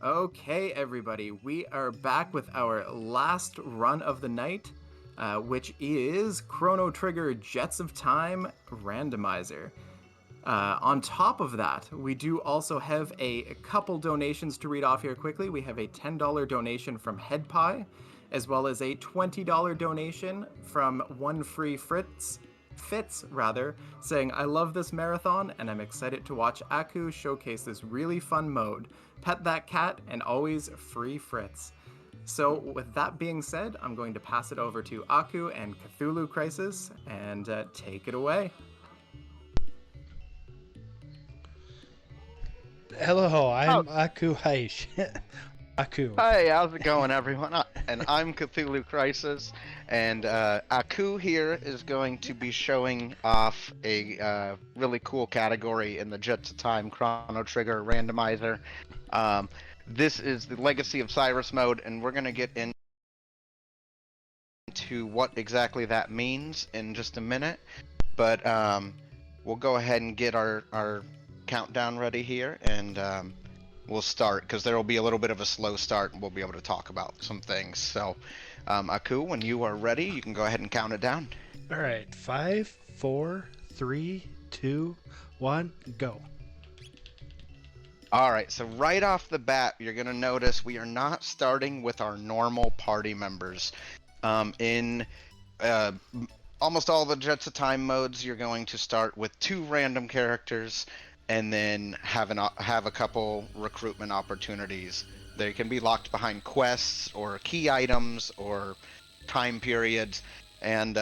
Okay, everybody, we are back with our last run of the night, which is Chrono Trigger Jets of Time Randomizer. On top of that, we do also have a couple donations to read off here quickly. We have a $10 donation from HeadPie, as well as a $20 donation from One Free Fitz, saying, I love this marathon and I'm excited to watch Aku showcase this really fun mode. Pet that cat and always free Fritz. So, with that being said, I'm going to pass it over to Aku and Cthulhu Crisis and take it away. Hello, Oh, I'm akuheish. Aku. hey, how's it going, everyone? And I'm Cthulhu Crisis, and Aku here is going to be showing off a really cool category in the Jets of Time Chrono Trigger Randomizer. Um, this is the Legacy of Cyrus mode, and we're going to get into what exactly that means in just a minute. But we'll go ahead and get our countdown ready here, and we'll start because there will be a little bit of a slow start and we'll be able to talk about some things. So, Aku, when you are ready, you can go ahead and count it down. All right, 5, 4, 3, 2, 1, go. All right, so right off the bat, you're going to notice we are not starting with our normal party members. In almost all the Jets of Time modes, you're going to start with 2 random characters and then have a couple recruitment opportunities. They can be locked behind quests or key items or time periods, and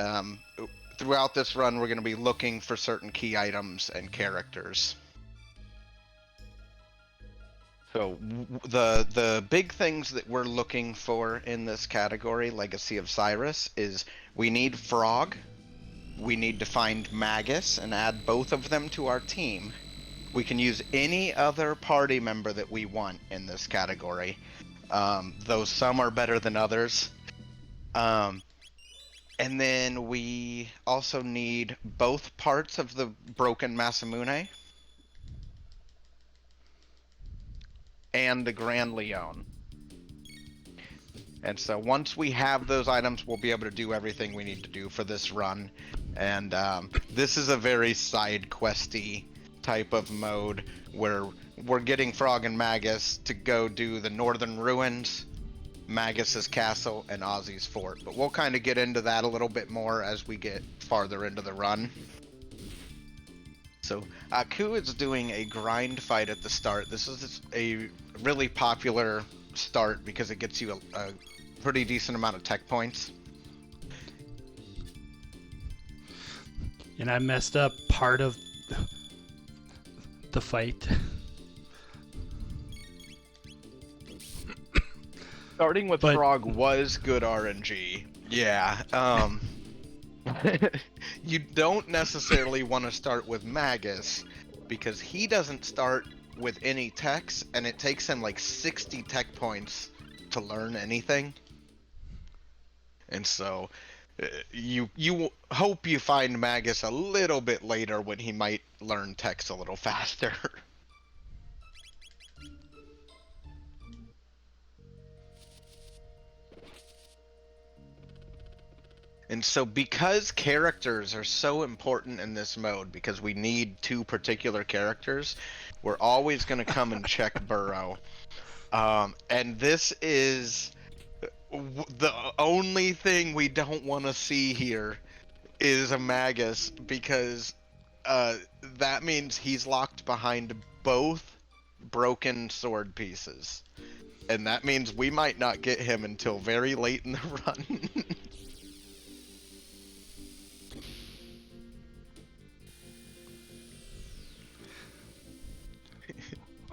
throughout this run, we're going to be looking for certain key items and characters. So the big things that we're looking for in this category, Legacy of Cyrus, is we need Frog, we need to find Magus and add both of them to our team. We can use any other party member that we want in this category, though some are better than others. And then we also need both parts of the Broken Masamune and the Grand Leon. And so once we have those items, we'll be able to do everything we need to do for this run. And this is a very side questy type of mode where we're getting Frog and Magus to go do the Northern Ruins, Magus's castle, and Ozzy's fort. But we'll kind of get into that a little bit more as we get farther into the run. So Aku is doing a grind fight at the start. This is a really popular start because it gets you a pretty decent amount of tech points. And I messed up part of the fight. Starting with But- Frog was good RNG. Yeah. You don't necessarily want to start with Magus because he doesn't start with any techs, and it takes him like 60 tech points to learn anything. And so you hope you find Magus a little bit later when he might learn techs a little faster. And so because characters are so important in this mode, because we need 2 particular characters, we're always going to come and check Burrow. And this is the only thing we don't want to see here is a Magus, because that means he's locked behind both broken sword pieces. And that means we might not get him until very late in the run.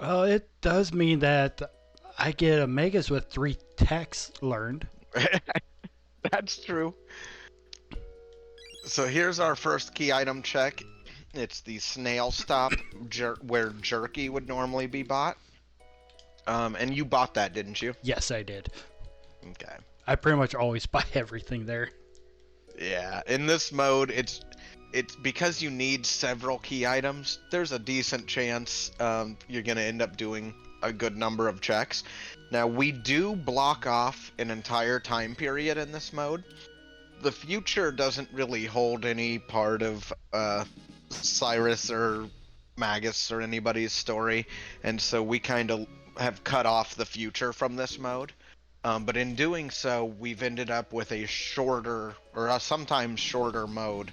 Well, it does mean that I get a Magus with 3 techs learned. That's true. So here's our first key item check. It's the snail stop where jerky would normally be bought. And you bought that, didn't you? Yes, I did. Okay. I pretty much always buy everything there. Yeah, in this mode, it's because you need several key items. There's a decent chance you're gonna end up doing a good number of checks. Now, we do block off an entire time period in this mode. The future doesn't really hold any part of Cyrus or Magus or anybody's story, and so we kind of have cut off the future from this mode. But in doing so, we've ended up with a shorter, or a sometimes shorter mode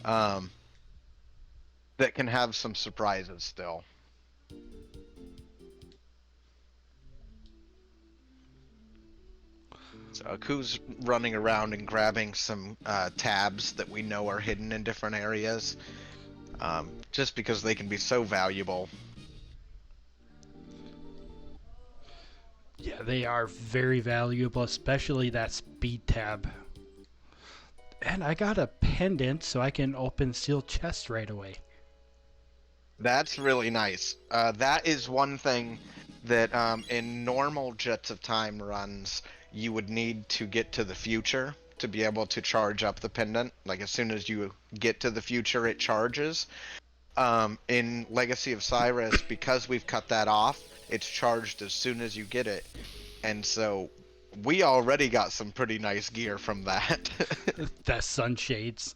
that can have some surprises still. So Aku's running around and grabbing some tabs that we know are hidden in different areas, just because they can be so valuable. Yeah, they are very valuable, especially that speed tab. And I got a pendant so I can open sealed chests right away. That's really nice. That is one thing that in normal Jets of Time runs, you would need to get to the future to be able to charge up the pendant. Like, as soon as you get to the future, it charges. In Legacy of Cyrus, because we've cut that off, it's charged as soon as you get it. And so we already got some pretty nice gear from that. That sunshades.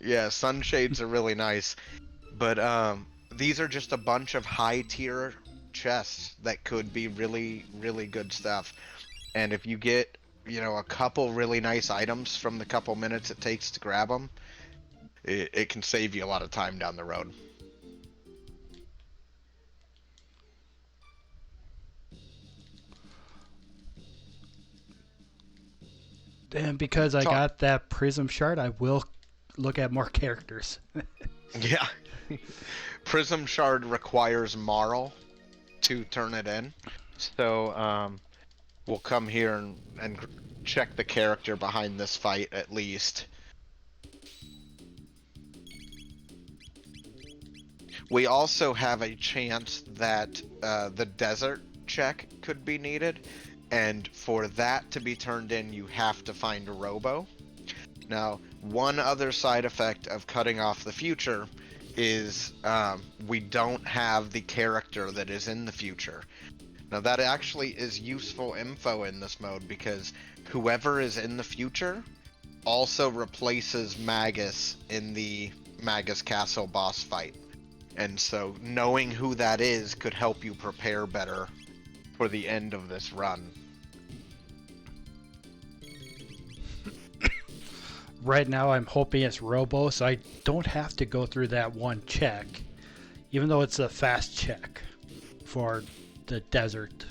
Yeah, sunshades are really nice. But these are just a bunch of high tier chests that could be really, really good stuff. And if you get, a couple really nice items from the couple minutes it takes to grab them, it can save you a lot of time down the road. And because I got that prism shard, I will look at more characters. Yeah. Prism shard requires Marl to turn it in. So we'll come here and check the character behind this fight at least. We also have a chance that the desert check could be needed, and for that to be turned in, you have to find a robo. Now, one other side effect of cutting off the future is we don't have the character that is in the future. Now, that actually is useful info in this mode, because whoever is in the future also replaces Magus in the Magus Castle boss fight. And so knowing who that is could help you prepare better for the end of this run. Right now I'm hoping it's Robo, so I don't have to go through that one check, even though it's a fast check for the desert.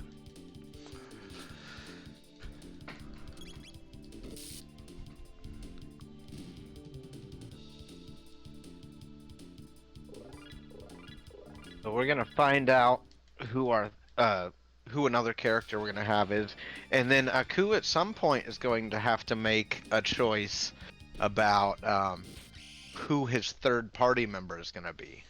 So we're gonna find out who another character we're gonna have is, and then Aku at some point is going to have to make a choice about who his third party member is gonna be,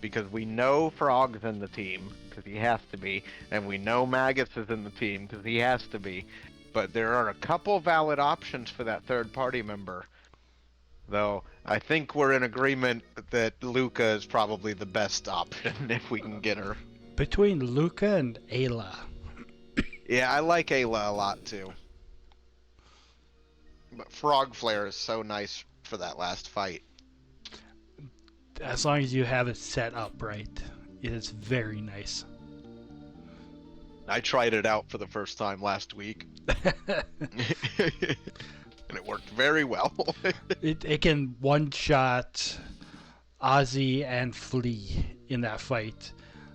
because we know Frog's in the team because he has to be, and we know Magus is in the team because he has to be, but there are a couple valid options for that third party member. Though I think we're in agreement that Luca is probably the best option if we can get her. Between Luca and Ayla. Yeah, I like Ayla a lot too. But Frog Flare is so nice for that last fight. As long as you have it set up right, it is very nice. I tried it out for the first time last week. And it worked very well. It can one-shot Ozzy and Flea in that fight.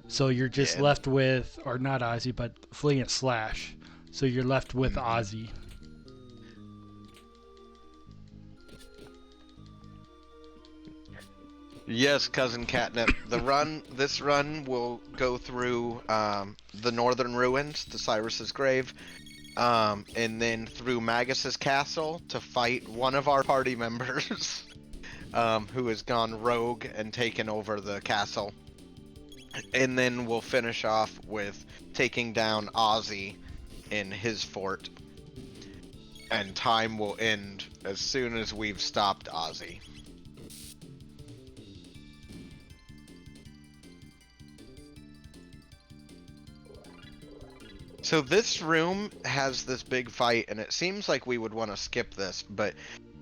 So you're just left with, or not Ozzy, but Flea and Slash. So you're left with Ozzy. Yes, Cousin Catnip. This run will go through the Northern Ruins to Cyrus's grave, and then through Magus's castle to fight one of our party members, who has gone rogue and taken over the castle. And then we'll finish off with taking down Ozzy in his fort. And time will end as soon as we've stopped Ozzy. So this room has this big fight, and it seems like we would want to skip this, but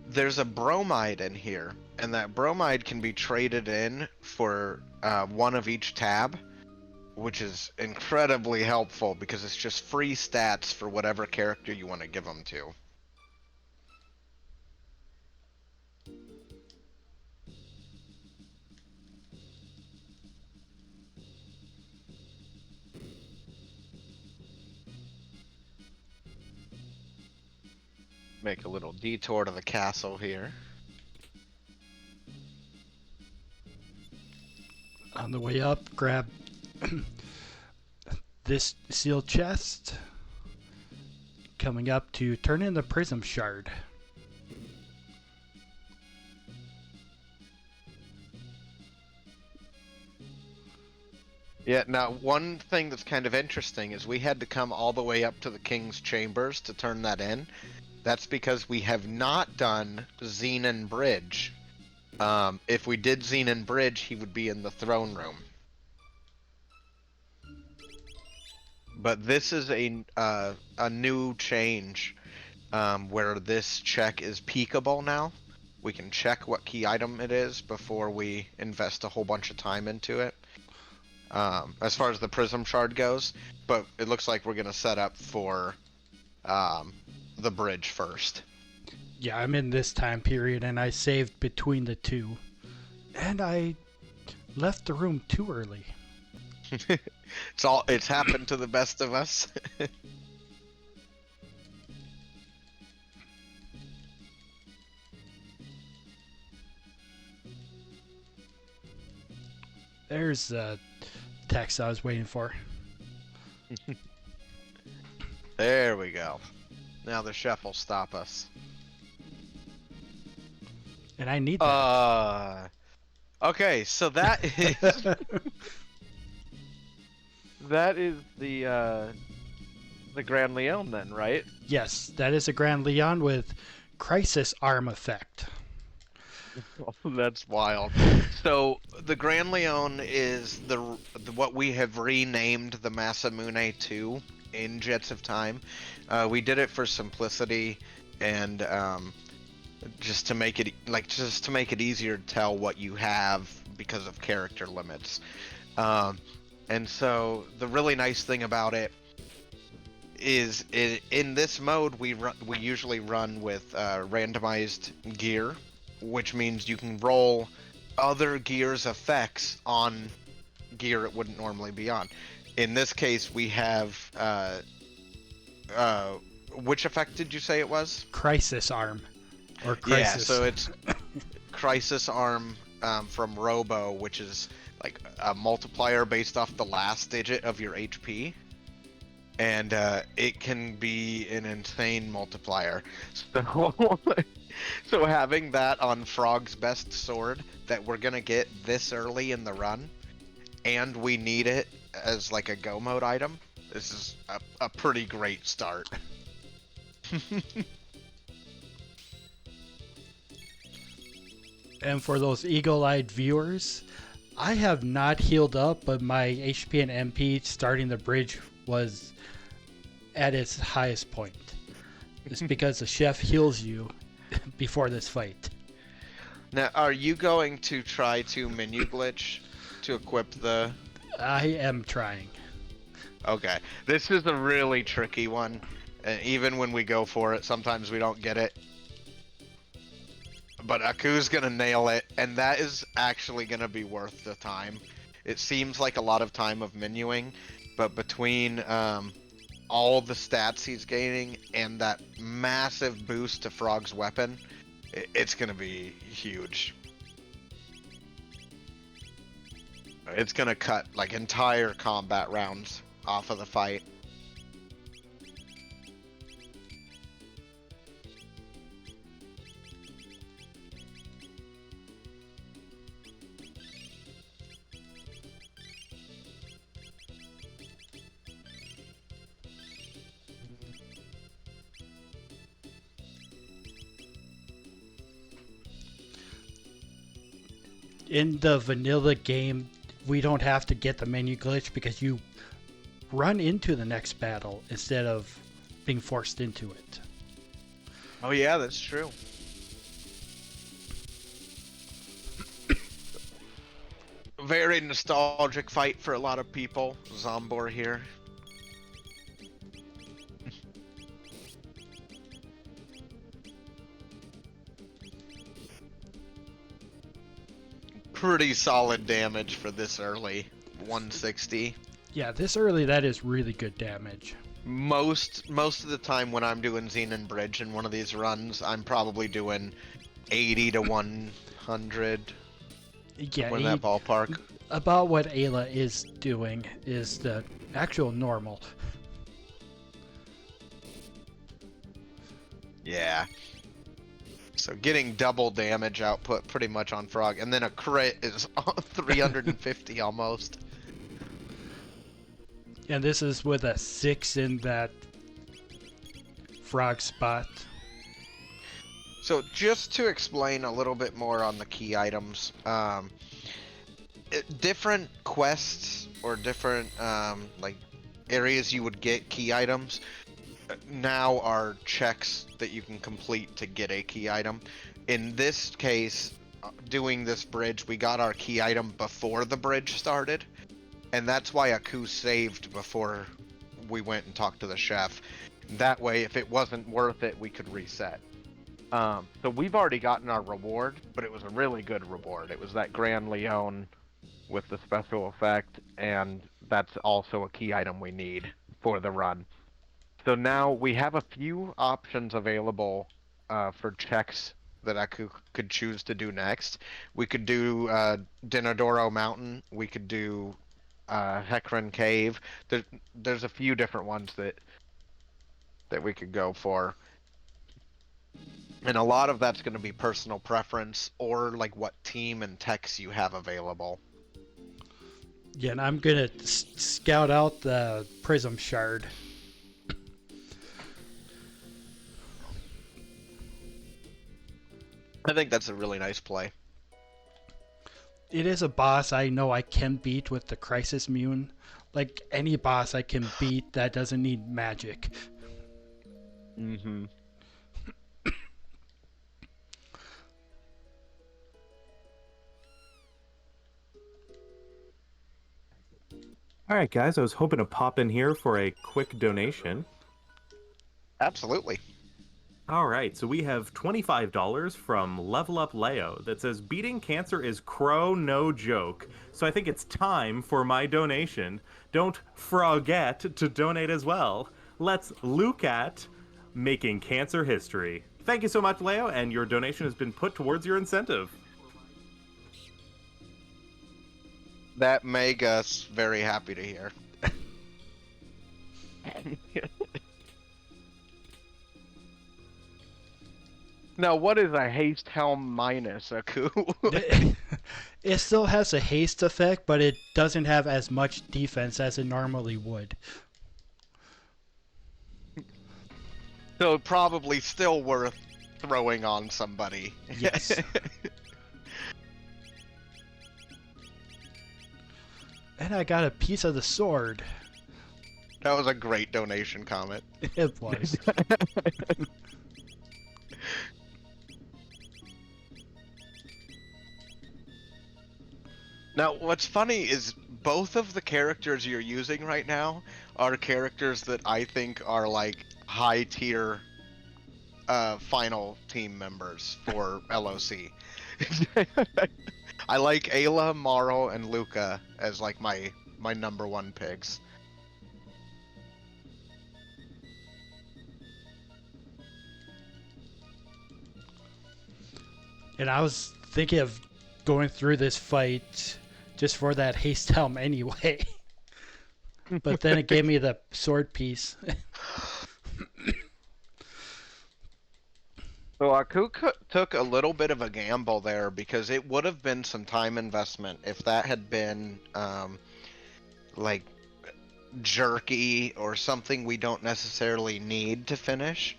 there's a bromide in here, and that bromide can be traded in for one of each tab, which is incredibly helpful because it's just free stats for whatever character you want to give them to. Make a little detour to the castle here. On the way up, grab this sealed chest. Coming up to turn in the prism shard. Yeah, now one thing that's kind of interesting is we had to come all the way up to the king's chambers to turn that in. That's because we have not done Xenon Bridge. If we did Xenon Bridge, he would be in the throne room. But this is a new change where this check is peekable now. We can check what key item it is before we invest a whole bunch of time into it. As far as the prism shard goes, but it looks like we're gonna set up for the bridge first. Yeah, I'm in this time period, and I saved between the two. And I left the room too early. It's happened to the best of us. There's the text I was waiting for. There we go. Now the chef will stop us. And I need that. Okay, so that is that is the Grand Leon then, right? Yes, that is a Grand Leon with Crisis Arm effect. Oh, that's wild. So the Grand Leon is the what we have renamed the Masamune 2 in Jets of Time. We did it for simplicity and just to make it easier to tell what you have because of character limits. And so the really nice thing about it is in this mode we usually run with randomized gear, which means you can roll other gear's effects on gear it wouldn't normally be on. In this case, we have which effect did you say it was? Crisis Arm. Or Crisis. Yeah, so it's Crisis Arm from Robo, which is like a multiplier based off the last digit of your HP. And it can be an insane multiplier. So having that on Frog's best sword that we're gonna get this early in the run, and we need it as like a go mode item, this is a pretty great start. And for those eagle-eyed viewers, I have not healed up, but my HP and MP starting the bridge was at its highest point. It's because the chef heals you before this fight. Now, are you going to try to menu glitch to equip the... I am trying. Okay. This is a really tricky one. And even when we go for it, sometimes we don't get it. But Aku's gonna nail it, and that is actually gonna be worth the time. It seems like a lot of time of menuing, but between all the stats he's gaining and that massive boost to Frog's weapon, it's gonna be huge. It's gonna cut like entire combat rounds off of the fight. In the vanilla game, we don't have to get the menu glitch because you run into the next battle instead of being forced into it. Oh yeah, that's true. Very nostalgic fight for a lot of people. Zombor here. Pretty solid damage for this early. 160. Yeah, this early, that is really good damage. Most of the time when I'm doing Xenon Bridge in one of these runs, I'm probably doing 80 to 100. Yeah, in that ballpark. About what Ayla is doing is the actual normal. Yeah. So getting double damage output pretty much on Frog, and then a crit is 350 almost. And this is with a 6 in that Frog spot. So just to explain a little bit more on the key items, different quests or different like areas you would get key items now are checks that you can complete to get a key item. In this case, doing this bridge, we got our key item before the bridge started, and that's why Aku saved before we went and talked to the chef. That way, if it wasn't worth it, we could reset. So we've already gotten our reward, but it was a really good reward. It was that Grand Leon with the special effect, and that's also a key item we need for the run. So now we have a few options available for checks that Aku could choose to do next. We could do Dinodoro Mountain. We could do Hecarim Cave. There's a few different ones that we could go for. And a lot of that's going to be personal preference or like what team and techs you have available. Yeah, and I'm going to scout out the Prism Shard. I think that's a really nice play. It is a boss I know I can beat with the Crisis Mune. Like any boss I can beat that doesn't need magic. Mm-hmm. All right, guys, I was hoping to pop in here for a quick donation. Absolutely. All right, so we have $25 from Level Up Leo that says, beating cancer is no joke. So I think it's time for my donation. Don't forget to donate as well. Let's look at making cancer history. Thank you so much, Leo, and your donation has been put towards your incentive. That made us very happy to hear. Now, what is a haste helm minus, Aku? It still has a haste effect, but it doesn't have as much defense as it normally would. So probably still worth throwing on somebody. Yes. And I got a piece of the sword. That was a great donation comment. It was. Now, what's funny is both of the characters you're using right now are characters that I think are like high tier final team members for LOC. I like Ayla, Marl, and Luca as like my number one picks. And I was thinking of going through this fight just for that haste helm anyway. But then it gave me the sword piece. So Aku took a little bit of a gamble there because it would have been some time investment if that had been like jerky or something we don't necessarily need to finish.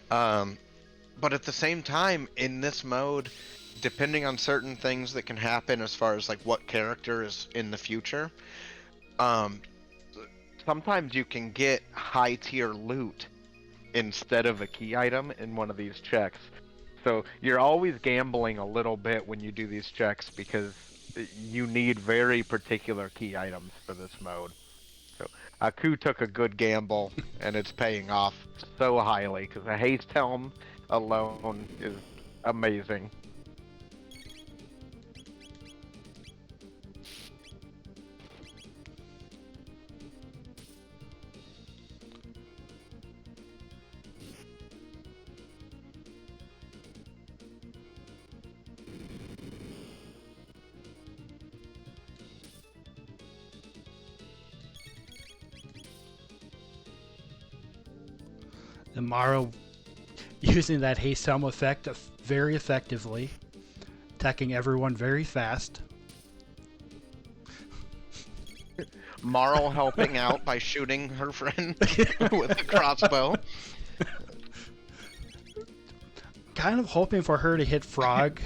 But at the same time, in this mode, depending on certain things that can happen as far as like what character is in the future, sometimes you can get high tier loot instead of a key item in one of these checks. So you're always gambling a little bit when you do these checks because you need very particular key items for this mode. So Aku took a good gamble, and it's paying off so highly because a haste helm alone is amazing. And Morrow using that haste helm effect very effectively, attacking everyone very fast. Marl helping out by shooting her friend with a crossbow. Kind of hoping for her to hit Frog.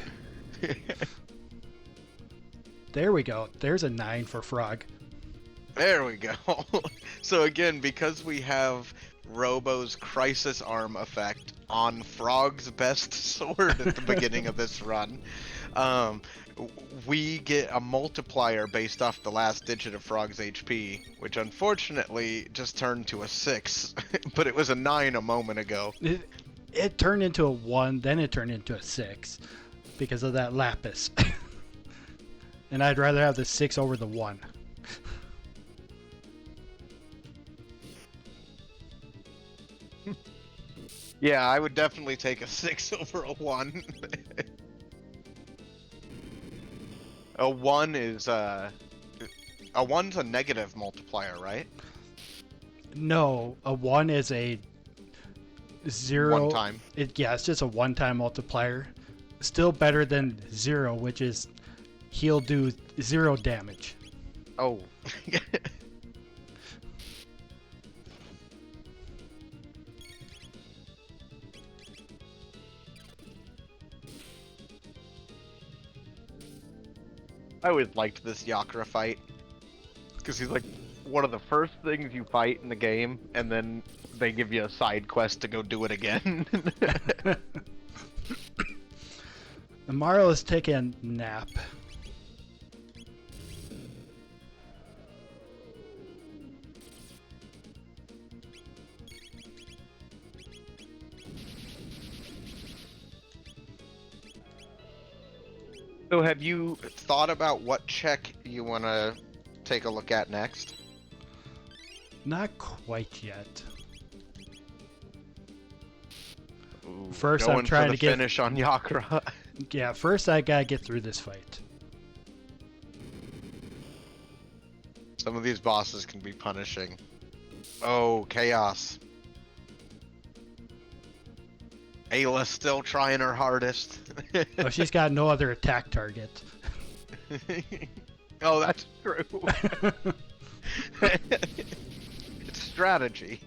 There we go. There's a 9 for Frog. There we go. So again, because we have Robo's Crisis Arm effect on Frog's best sword at the beginning of this run, we get a multiplier based off the last digit of Frog's HP, which unfortunately just turned to a 6, but it was a 9 a moment ago. It turned into a 1, then it turned into a 6 because of that lapis. And I'd rather have the 6 over the 1. Yeah, I would definitely take a 6 over a 1. A 1's a negative multiplier, right? No, a 1 is a 0. One time. Yeah, it's just a one-time multiplier. Still better than 0, which is he'll do 0 damage. Oh. I always liked this Yakra fight. Because he's like one of the first things you fight in the game, and then they give you a side quest to go do it again. Amaro is taking a nap. So have you thought about what check you want to take a look at next? Not quite yet. Ooh, First, going I'm trying for the to get finish on Yakra. Yeah, first I gotta get through this fight. Some of these bosses can be punishing. Oh, chaos. Ayla's still trying her hardest. Oh, she's got no other attack target. Oh, that's true. It's strategy.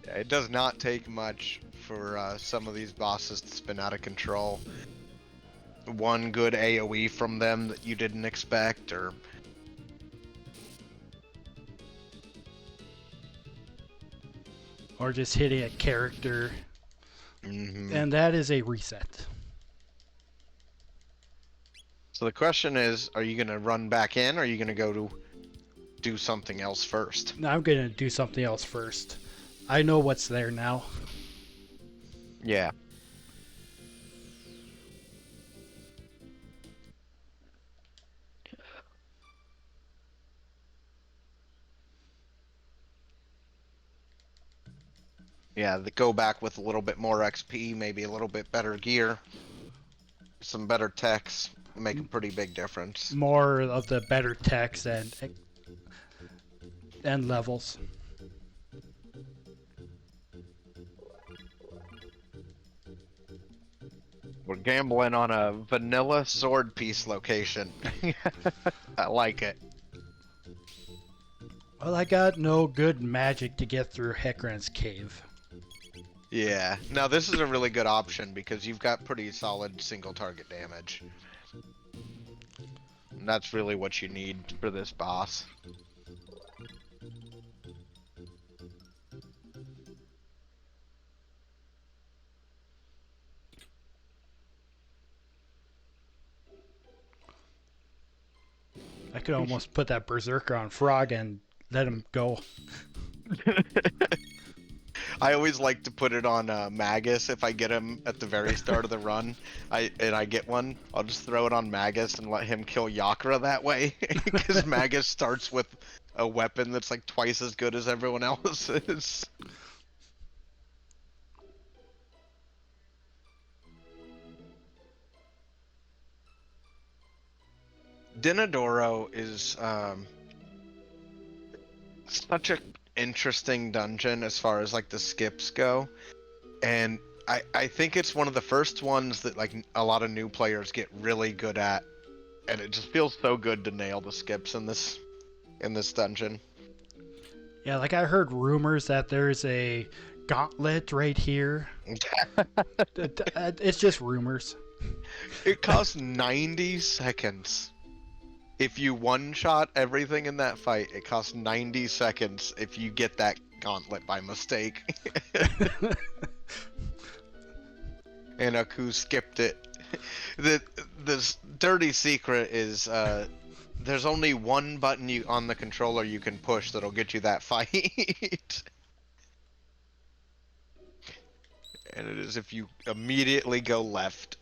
Yeah, it does not take much for some of these bosses to spin out of control. One good AoE from them that you didn't expect, or Or just hitting a character. And that is a reset. So the question is, are you going to run back in, or are you going to go to do something else first? I'm gonna do something else first. I know what's there now. Yeah. Yeah, go back with a little bit more XP, maybe a little bit better gear, some better techs, make a pretty big difference. More of the better techs and levels. We're gambling on a vanilla sword piece location. I like it. Well, I got no good magic to get through Hecarim's cave. Yeah. Now this is a really good option because you've got pretty solid single target damage. And that's really what you need for this boss. I could almost put that berserker on Frog and let him go. I always like to put it on Magus if I get him at the very start of the run. I get one, I'll just throw it on Magus and let him kill Yakra that way. Because Magus starts with a weapon that's like twice as good as everyone else's. Dinodoro is such a interesting dungeon as far as like the skips go, and I think it's one of the first ones that like a lot of new players get really good at, and it just feels so good to nail the skips in this dungeon. Yeah, like I heard rumors that there's a gauntlet right here. It's just rumors. It costs 90 seconds. If you one-shot everything in that fight, it costs 90 seconds if you get that gauntlet by mistake. And Aku skipped it. The dirty secret is there's only one button on the controller you can push that'll get you that fight. And it is if you immediately go left.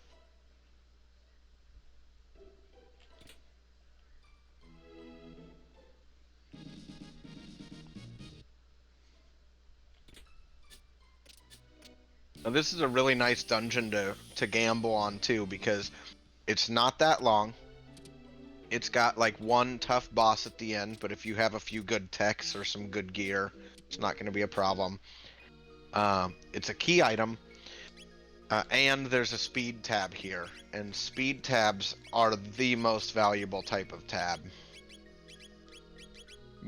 Now, this is a really nice dungeon to gamble on too, because it's not that long. It's got like one tough boss at the end, but if you have a few good techs or some good gear, it's not going to be a problem. It's a key item, and there's a speed tab here, and speed tabs are the most valuable type of tab.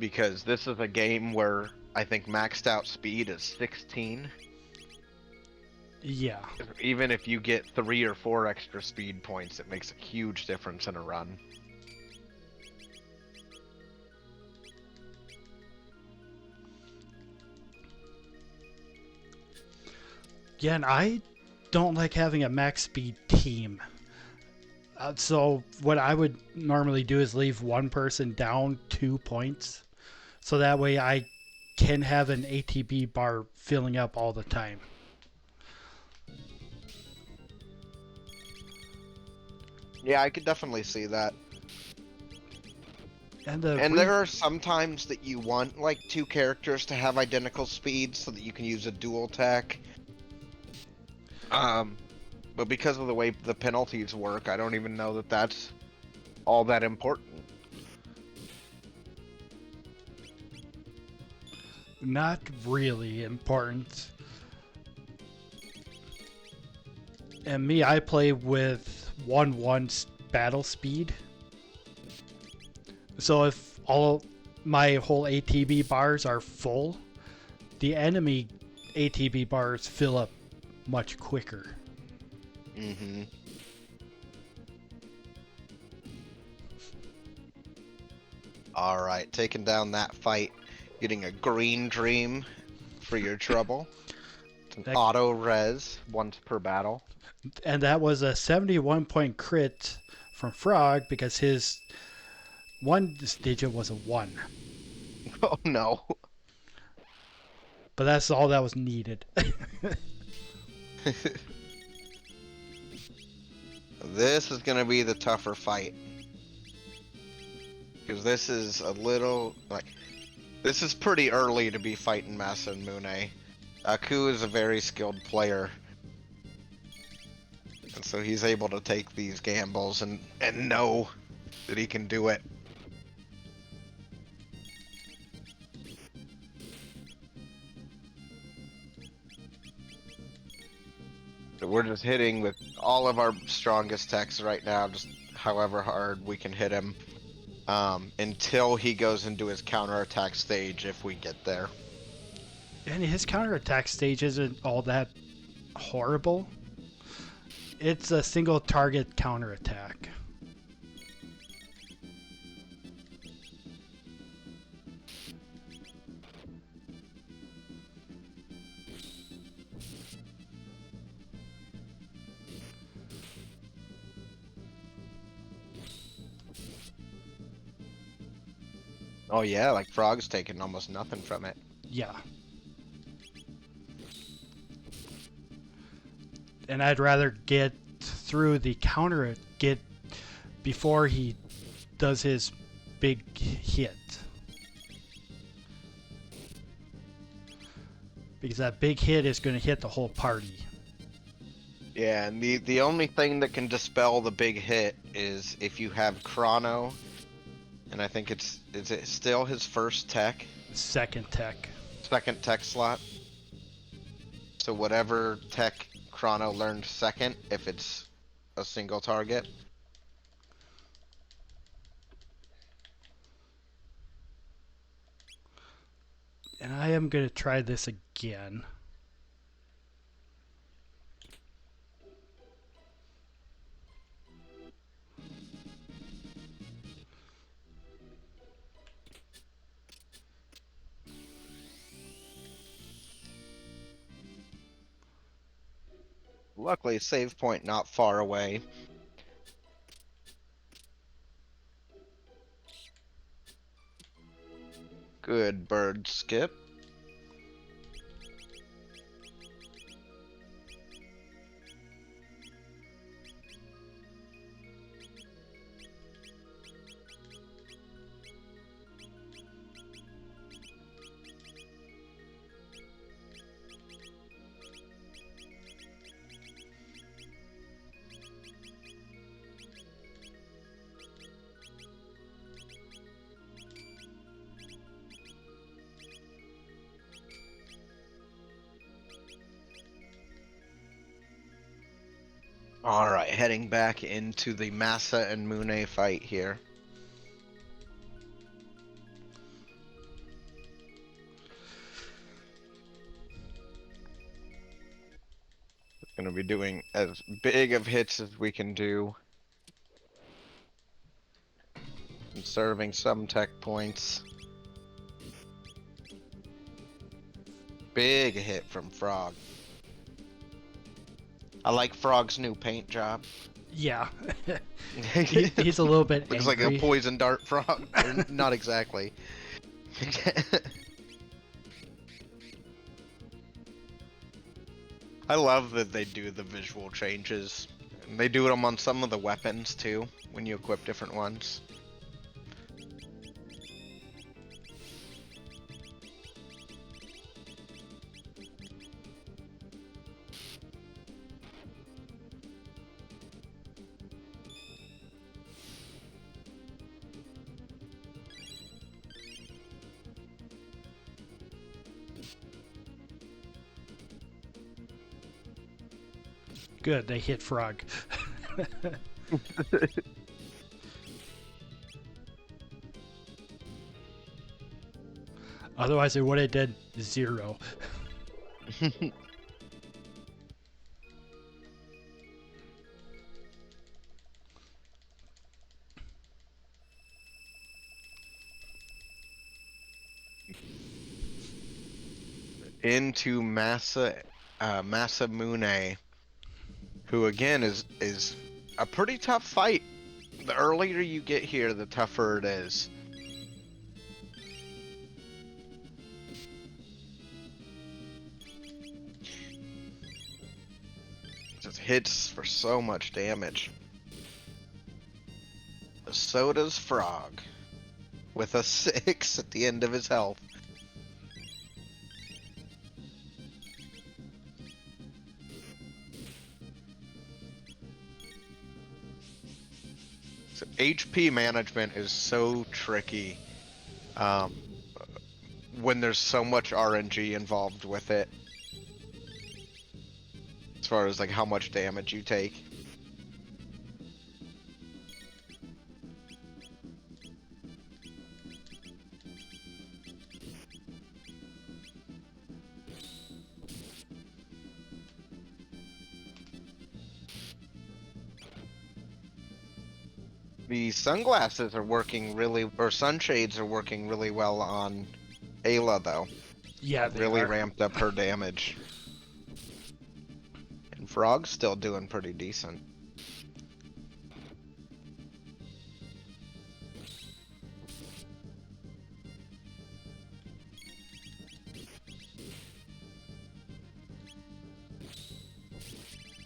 Because this is a game where I think maxed out speed is 16. Yeah. Even if you get 3 or 4 extra speed points, it makes a huge difference in a run. Yeah, and I don't like having a max speed team. So what I would normally do is leave one person down 2 points. So that way I can have an ATB bar filling up all the time. Yeah, I could definitely see that. And there are some times that you want like 2 characters to have identical speeds so that you can use a dual tech. But because of the way the penalties work, I don't even know that that's all that important. Not really important. And me, I play with 1-1 battle speed. So if all my whole ATB bars are full, the enemy ATB bars fill up much quicker. Mm-hmm. Alright, taking down that fight. Getting a green dream for your trouble. It's an auto res once per battle. And that was a 71 point crit from Frog because his one digit was a 1. Oh no. But that's all that was needed. This is going to be the tougher fight. Because this is a little, like, this is pretty early to be fighting Masa and Mune. Aku is a very skilled player. And so he's able to take these gambles and know that he can do it. But we're just hitting with all of our strongest techs right now, just however hard we can hit him. Until he goes into his counterattack stage if we get there. And his counterattack stage isn't all that horrible. It's a single target counterattack. Oh yeah, like Frog's taking almost nothing from it. Yeah. And I'd rather get through the counter get before he does his big hit. Because that big hit is going to hit the whole party. Yeah, and the only thing that can dispel the big hit is if you have Chrono, and I think is it still his first tech? Second tech. Second tech slot. So whatever tech Chrono learned second, if it's a single target. And I am going to try this again. Luckily, save point not far away. Good bird skip. Alright, heading back into the Massa and Mune fight here. Gonna be doing as big of hits as we can do. Conserving some tech points. Big hit from Frog. I like Frog's new paint job. Yeah. He's a little bit Looks angry. like a poison dart frog. Or not exactly. I love that they do the visual changes. And they do them on some of the weapons too, when you equip different ones. Good, they hit Frog. Otherwise, it would have did 0. Into Massa Mune, who again is a pretty tough fight. The earlier you get here, the tougher it is. Just hits for so much damage. So does Frog, with a 6 at the end of his health. So HP management is so tricky when there's so much RNG involved with it. As far as like how much damage you take. The sunglasses are working really, or sunshades are working really well on Ayla, though. Yeah, they Really are. ramped up her damage. And Frog's still doing pretty decent.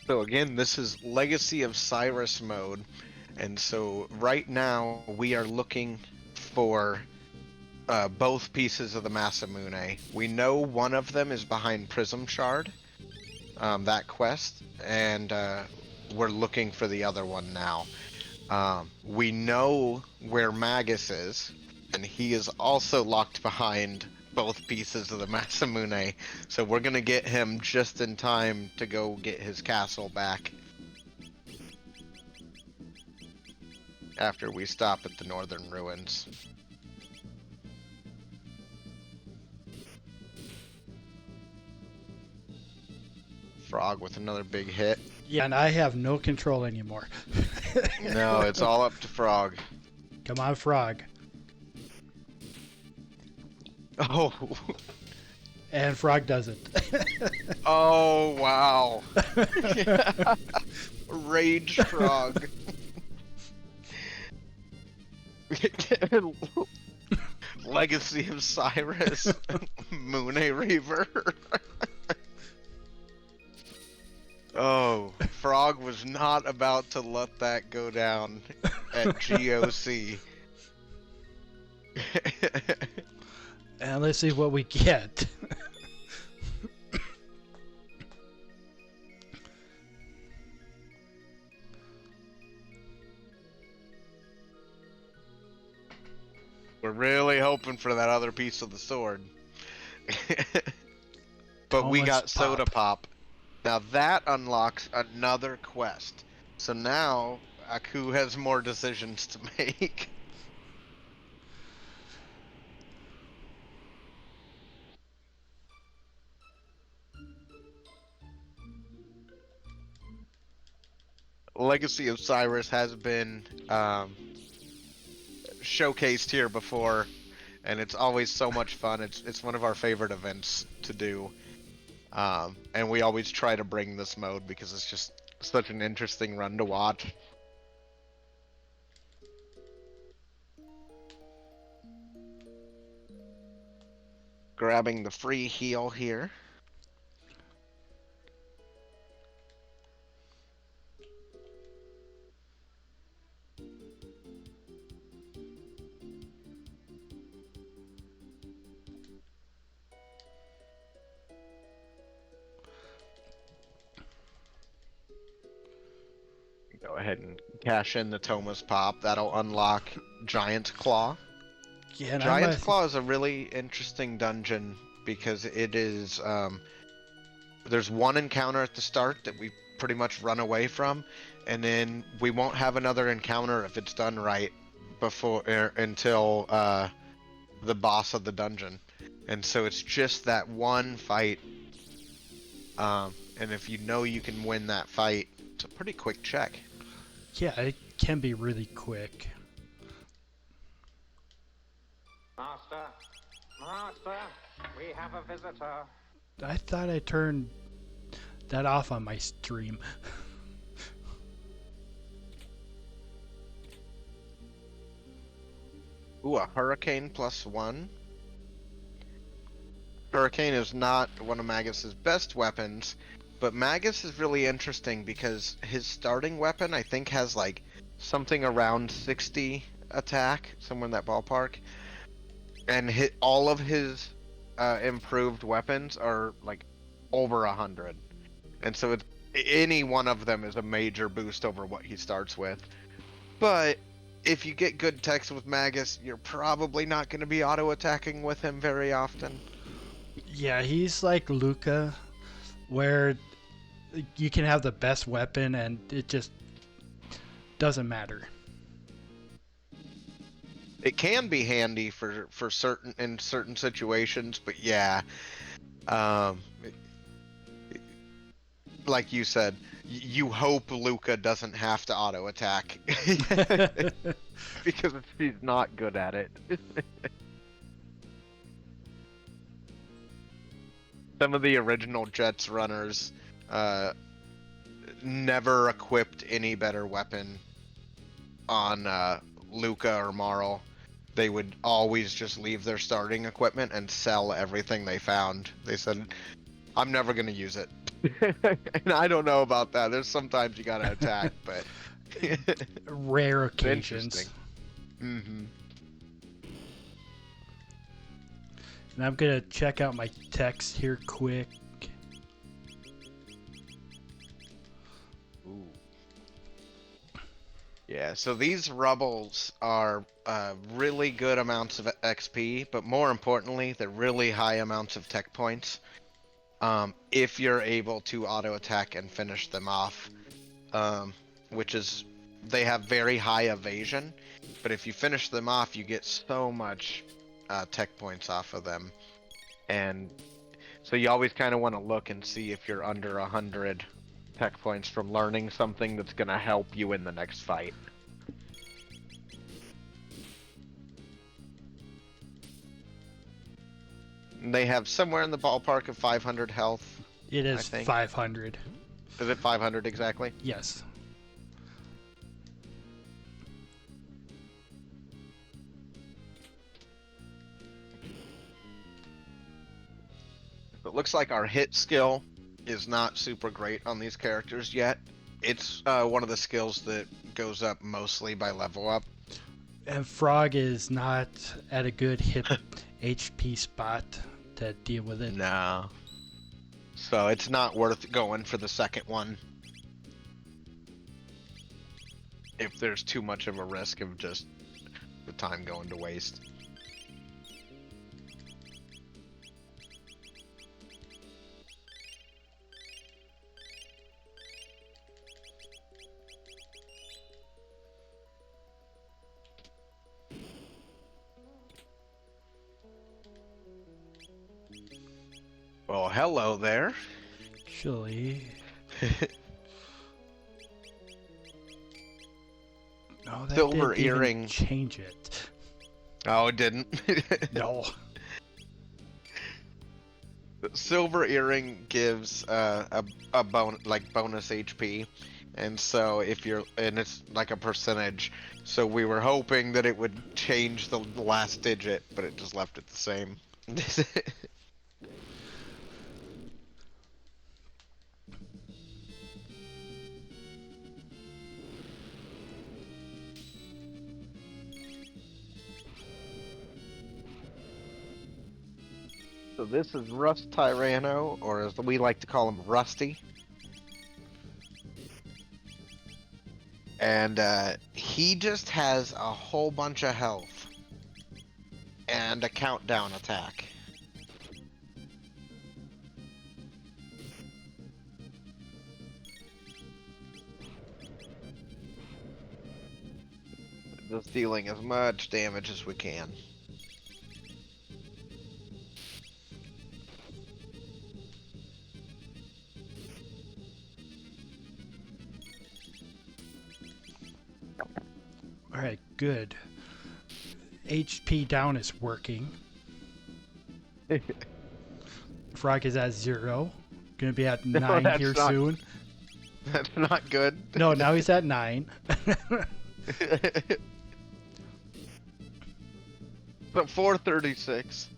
So again, this is Legacy of Cyrus mode. And so right now we are looking for both pieces of the Masamune. We know one of them is behind Prism Shard, that quest, and we're looking for the other one now. We know where Magus is, and he is also locked behind both pieces of the Masamune, so we're gonna get him just in time to go get his castle back after we stop at the Northern Ruins. Frog with another big hit. Yeah, and I have no control anymore. No, it's all up to Frog. Come on, Frog. Oh. And Frog doesn't. Oh, wow. Rage Frog. Legacy of Cyrus. Moon Reaver. Oh, Frog was not about to let that go down at GOC. And let's see what we get. We're really hoping for that other piece of the sword. But we got Soda Pop. Now that unlocks another quest. So now Aku has more decisions to make. Legacy of Cyrus has been showcased here before, and it's always so much fun. It's one of our favorite events to do. And we always try to bring this mode because it's just such an interesting run to watch. Grabbing the free heal here. Go ahead and cash in the Thomas Pop. That'll unlock Giant Claw. Yeah, Giant Claw is a really interesting dungeon because it is, there's one encounter at the start that we pretty much run away from, and then we won't have another encounter if it's done right until the boss of the dungeon. And so it's just that one fight, and if you know you can win that fight, it's a pretty quick check. Yeah, it can be really quick. Master, we have a visitor. I thought I turned that off on my stream. Ooh, a Hurricane +1. Hurricane is not one of Magus's best weapons, but Magus is really interesting because his starting weapon, I think, has like something around 60 attack, somewhere in that ballpark. And all of his improved weapons are like over 100. And so any one of them is a major boost over what he starts with. But if you get good techs with Magus, you're probably not going to be auto-attacking with him very often. Yeah, he's like Luca, where you can have the best weapon and it just doesn't matter. It can be handy for certain situations, but yeah, like you said, you hope Luca doesn't have to auto attack because she's not good at it. Some of the original Jets runners never equipped any better weapon on Luca or Marl. They would always just leave their starting equipment and sell everything they found. They said, I'm never going to use it. And I don't know about that. There's sometimes you got to attack, but... Rare occasions. Mm-hmm. And I'm going to check out my text here quick. Ooh. Yeah, so these rubbles are really good amounts of XP, but more importantly, they're really high amounts of tech points. If you're able to auto attack and finish them off, which is, they have very high evasion, but if you finish them off, you get so much tech points off of them. And so you always kind of want to look and see if you're under 100 tech points from learning something that's going to help you in the next fight. They have somewhere in the ballpark of 500 health. It is 500. Is it 500 exactly? Yes. It looks like our hit skill is not super great on these characters yet. It's one of the skills that goes up mostly by level up. And Frog is not at a good hit HP spot to deal with it. No. So it's not worth going for the second one. If there's too much of a risk of just the time going to waste. Well, hello there. Actually... No, that Silver didn't even earring. change it. Oh, it didn't? No. The silver earring gives a bonus HP, and so if you're, and it's like a percentage. So we were hoping that it would change the last digit, but it just left it the same. So this is Rust Tyranno, or as we like to call him, Rusty. And he just has a whole bunch of health and a countdown attack. Just dealing as much damage as we can. Alright, good. HP down is working. Frog is at 0. Gonna be at 9 here soon. That's not good. No, now he's at 9. But 436.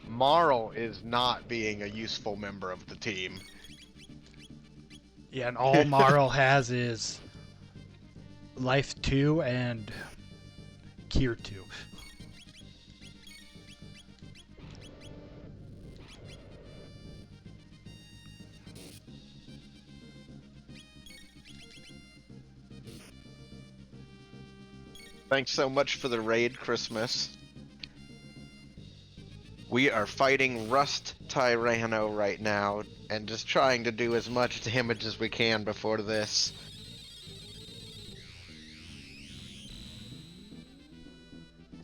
Marl is not being a useful member of the team. Yeah, and all Marl has is Life 2 and Cure 2. Thanks so much for the raid, Christmas. We are fighting Rust Tyranno right now, and just trying to do as much damage as we can before this.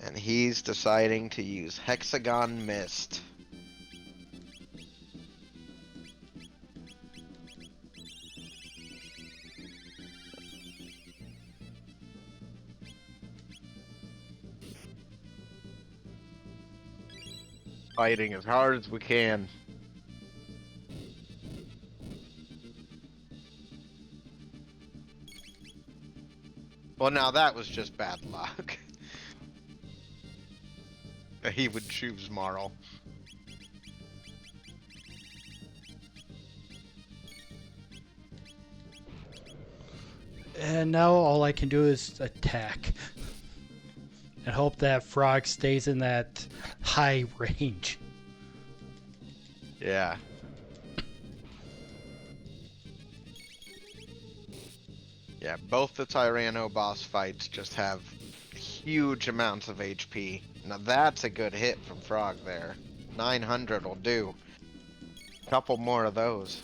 And he's deciding to use Hexagon Mist. fighting as hard as we can. Well, now that was just bad luck. He would choose Marl. And now all I can do is attack. And hope that frog stays in that high range. Yeah. Yeah, both the Tyranno boss fights just have huge amounts of HP. Now that's a good hit from Frog there. 900 will do. Couple more of those.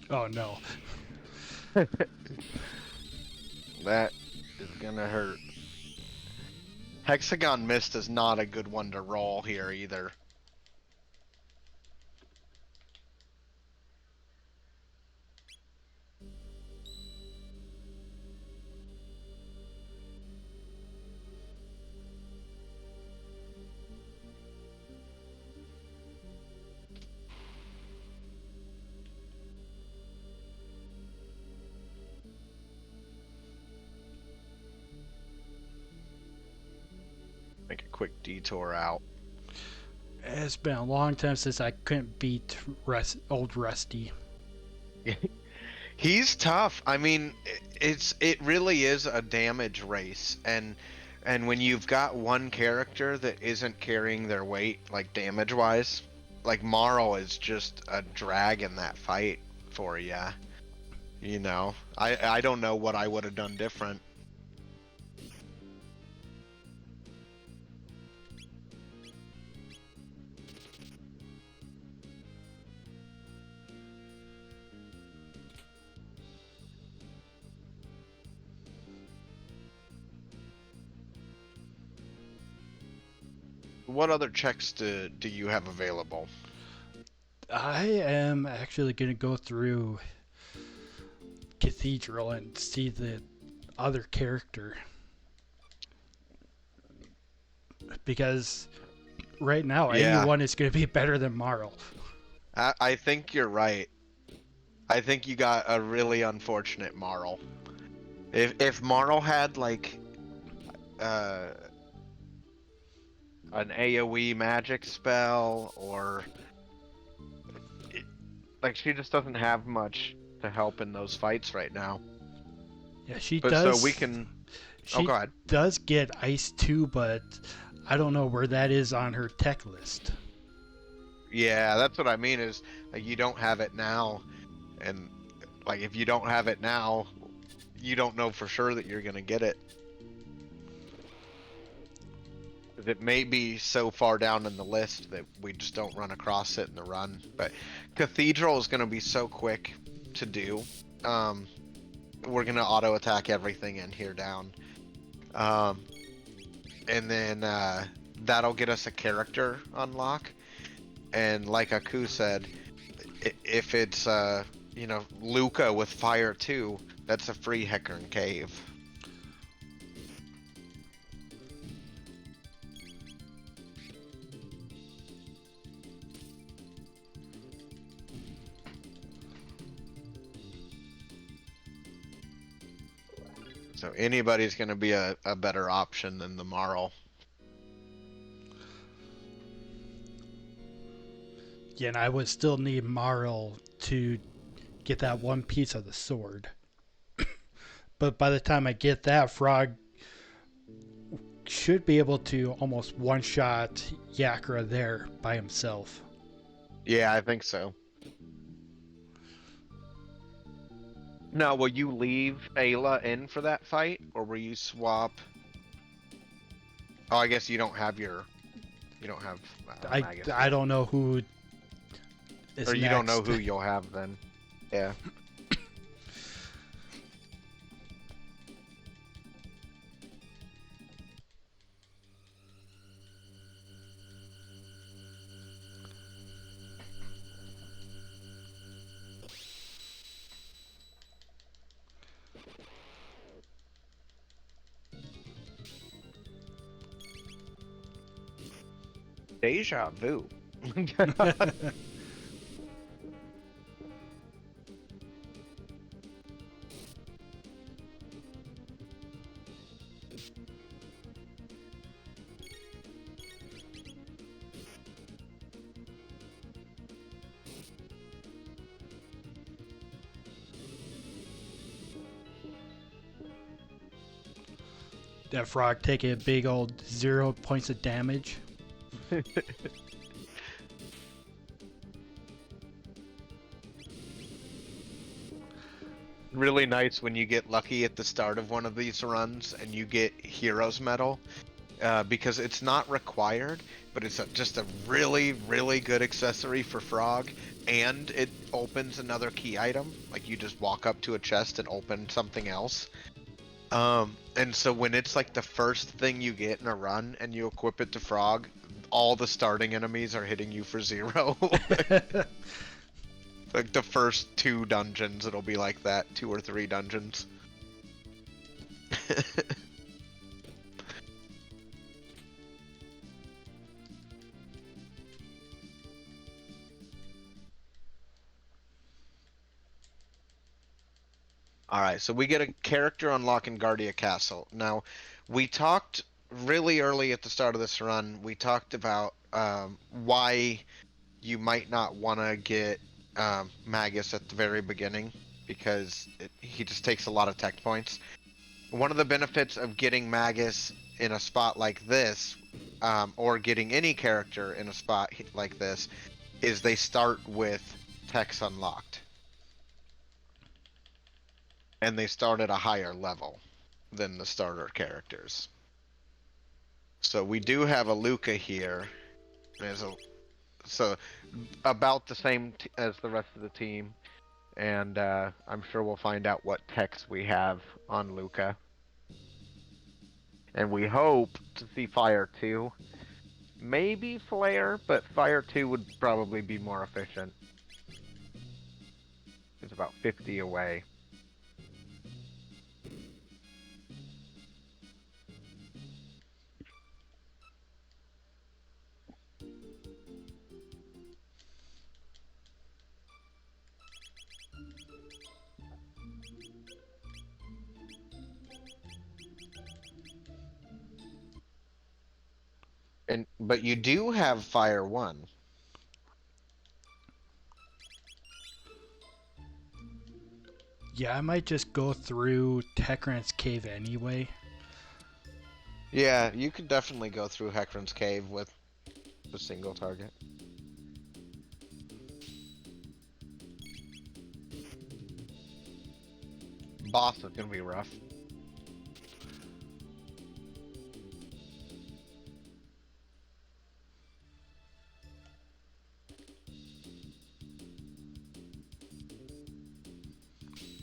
Oh no. That is gonna hurt. Hexagon Mist is not a good one to roll here either. Make a quick detour out. It's been a long time since I couldn't beat old Rusty. He's tough. I mean, it really is a damage race, and when you've got one character that isn't carrying their weight, like damage wise, like Marl is just a drag in that fight for you. You know, I don't know what I would have done different. What other checks do you have available? I am actually going to go through Cathedral and see the other character. Because right now, anyone is going to be better than Marl. I think you're right. I think you got a really unfortunate Marl. If Marl had like an AoE magic spell, or like she just doesn't have much to help in those fights right now. Yeah, she but does. So we can. She go ahead. Does get ice too, but I don't know where that is on her tech list. Yeah, that's what I mean. Is like you don't have it now, and like if you don't have it now, you don't know for sure that you're gonna get it. It may be so far down in the list that we just don't run across it in the run. But Cathedral is going to be so quick to do. We're going to auto attack everything in here down. And then that'll get us a character unlock. And like Aku said, if it's Luca with Fire 2, that's a free Hecarim Cave. So anybody's going to be a better option than the Marl. Yeah, and I would still need Marl to get that one piece of the sword. But by the time I get that, Frog should be able to almost one-shot Yakra there by himself. Yeah, I think so. Now, will you leave Ayla in for that fight, or will you swap? Oh, I guess you don't have your. You don't have. I don't know who. Is or you next. don't know who you'll have then. Yeah. Deja vu. That frog taking a big old 0 points of damage. Really nice when you get lucky at the start of one of these runs and you get Hero's Medal, because it's not required, but it's just a really, really good accessory for Frog, and it opens another key item. Like, you just walk up to a chest and open something else. And so when it's like the first thing you get in a run and you equip it to Frog, all the starting enemies are hitting you for 0. Like the first 2 dungeons, it'll be like that, 2 or 3 dungeons. Alright, so we get a character unlock in Guardia Castle. Now, we talked really early at the start of this run, we talked about why you might not want to get Magus at the very beginning, because he just takes a lot of tech points. One of the benefits of getting Magus in a spot like this, or getting any character in a spot like this, is they start with techs unlocked. And they start at a higher level than the starter characters. So we do have a Luca here. So about the same as the rest of the team. And I'm sure we'll find out what techs we have on Luca. And we hope to see Fire 2. Maybe Flare, but Fire 2 would probably be more efficient. It's about 50 away. But you do have Fire 1. Yeah, I might just go through Techran's Cave anyway. Yeah, you could definitely go through Hecarim's Cave with a single target. Boss is gonna be rough.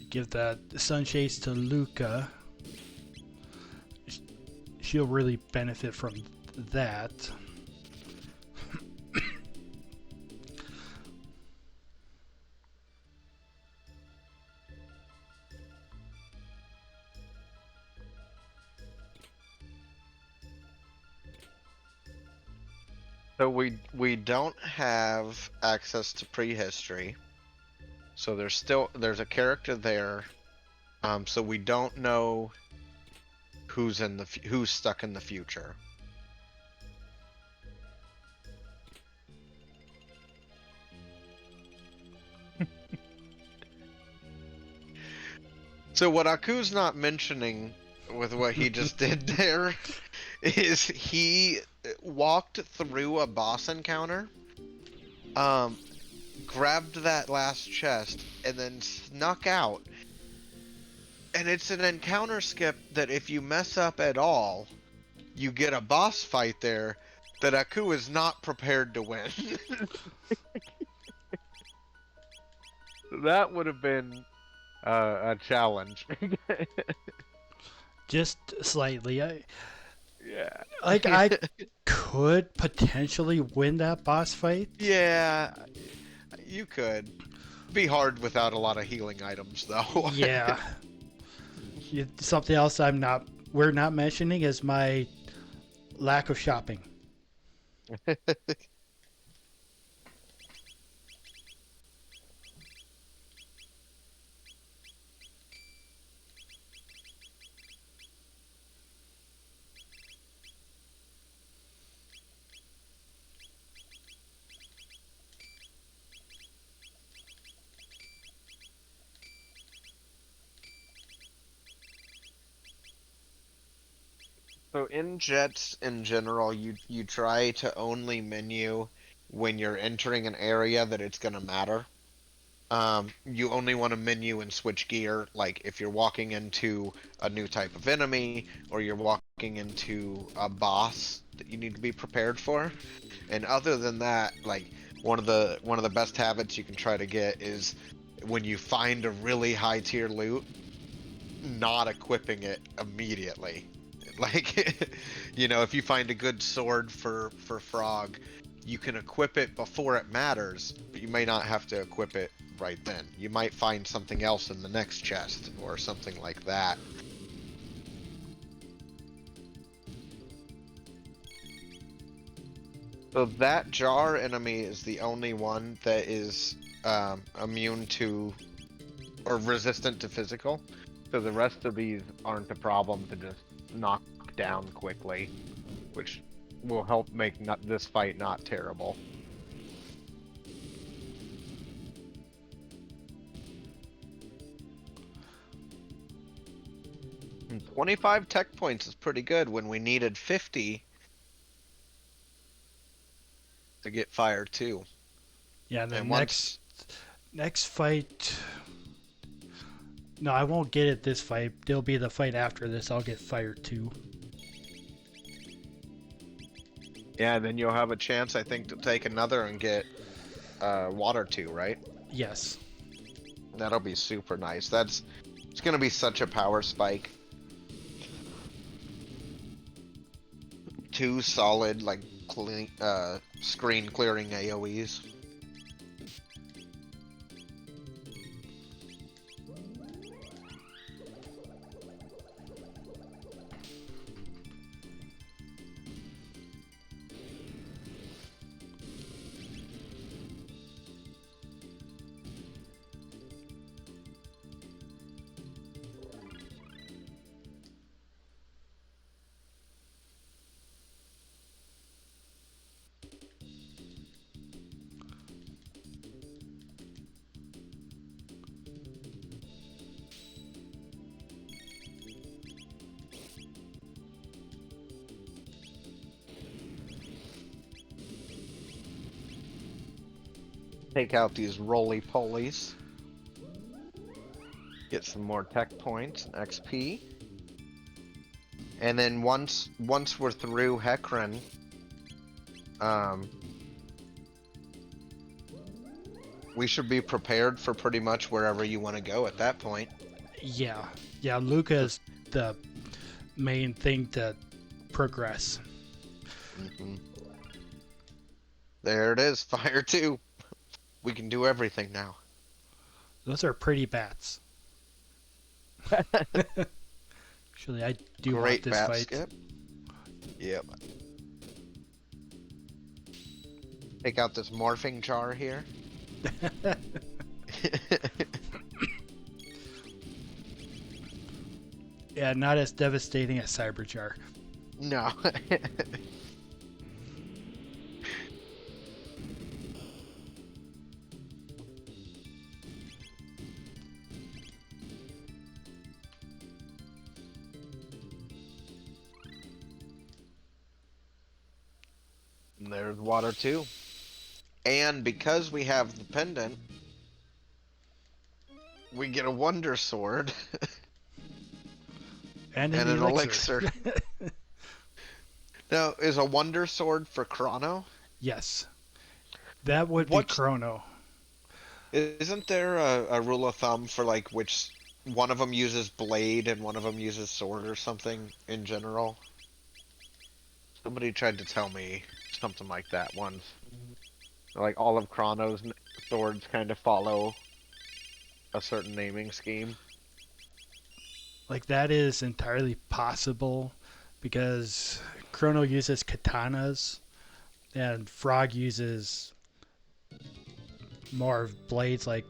Give that Sunshades to Luca. She'll really benefit from that. So we don't have access to prehistory. So there's a character there. So we don't know who's stuck in the future. So what Aku's not mentioning with what he just did there is he walked through a boss encounter, grabbed that last chest, and then snuck out. And it's an encounter skip that if you mess up at all, you get a boss fight there that Aku is not prepared to win. That would have been a challenge. Just slightly. Yeah. Like, I could potentially win that boss fight. Yeah, you could. Be hard without a lot of healing items, though. Yeah. Something else we're not mentioning is my lack of shopping. So in jets in general, you try to only menu when you're entering an area that it's gonna matter. You only want to menu and switch gear, like if you're walking into a new type of enemy or you're walking into a boss that you need to be prepared for. And other than that, like one of the best habits you can try to get is when you find a really high tier loot, not equipping it immediately. Like, if you find a good sword for Frog, you can equip it before it matters, but you may not have to equip it right then. You might find something else in the next chest or something like that. So that jar enemy is the only one that is immune to or resistant to physical. So the rest of these aren't a problem to just knock down quickly, which will help make this fight not terrible. And 25 tech points is pretty good when we needed 50 to get fire 2. Yeah, the And next fight. No, I won't get it this fight. There'll be the fight after this. I'll get fire 2. Yeah, then you'll have a chance, I think, to take another and get water 2, right? Yes. That'll be super nice. It's gonna be such a power spike. 2 solid, like, screen clearing AoEs. Take out these roly-polies. Get some more tech points and XP. And then once we're through Hecarim, we should be prepared for pretty much wherever you want to go at that point. Yeah. Yeah, Luca is the main thing to progress. Mm-hmm. There it is, fire 2. We can do everything now. Those are pretty bats. Actually, I do Great want this bat fight. skip. Yep. Take out this morphing jar here. Yeah, not as devastating as Cyberjar. No. And there's water 2. And because we have the pendant, we get a wonder sword. And an an elixir. Now, is a wonder sword for Chrono? Yes. That would be Chrono. Isn't there a rule of thumb for like which one of them uses blade and one of them uses sword or something in general? Somebody tried to tell me something like that once. Like all of Chrono's swords kind of follow a certain naming scheme. Like that is entirely possible because Chrono uses katanas, And Frog uses more blades like.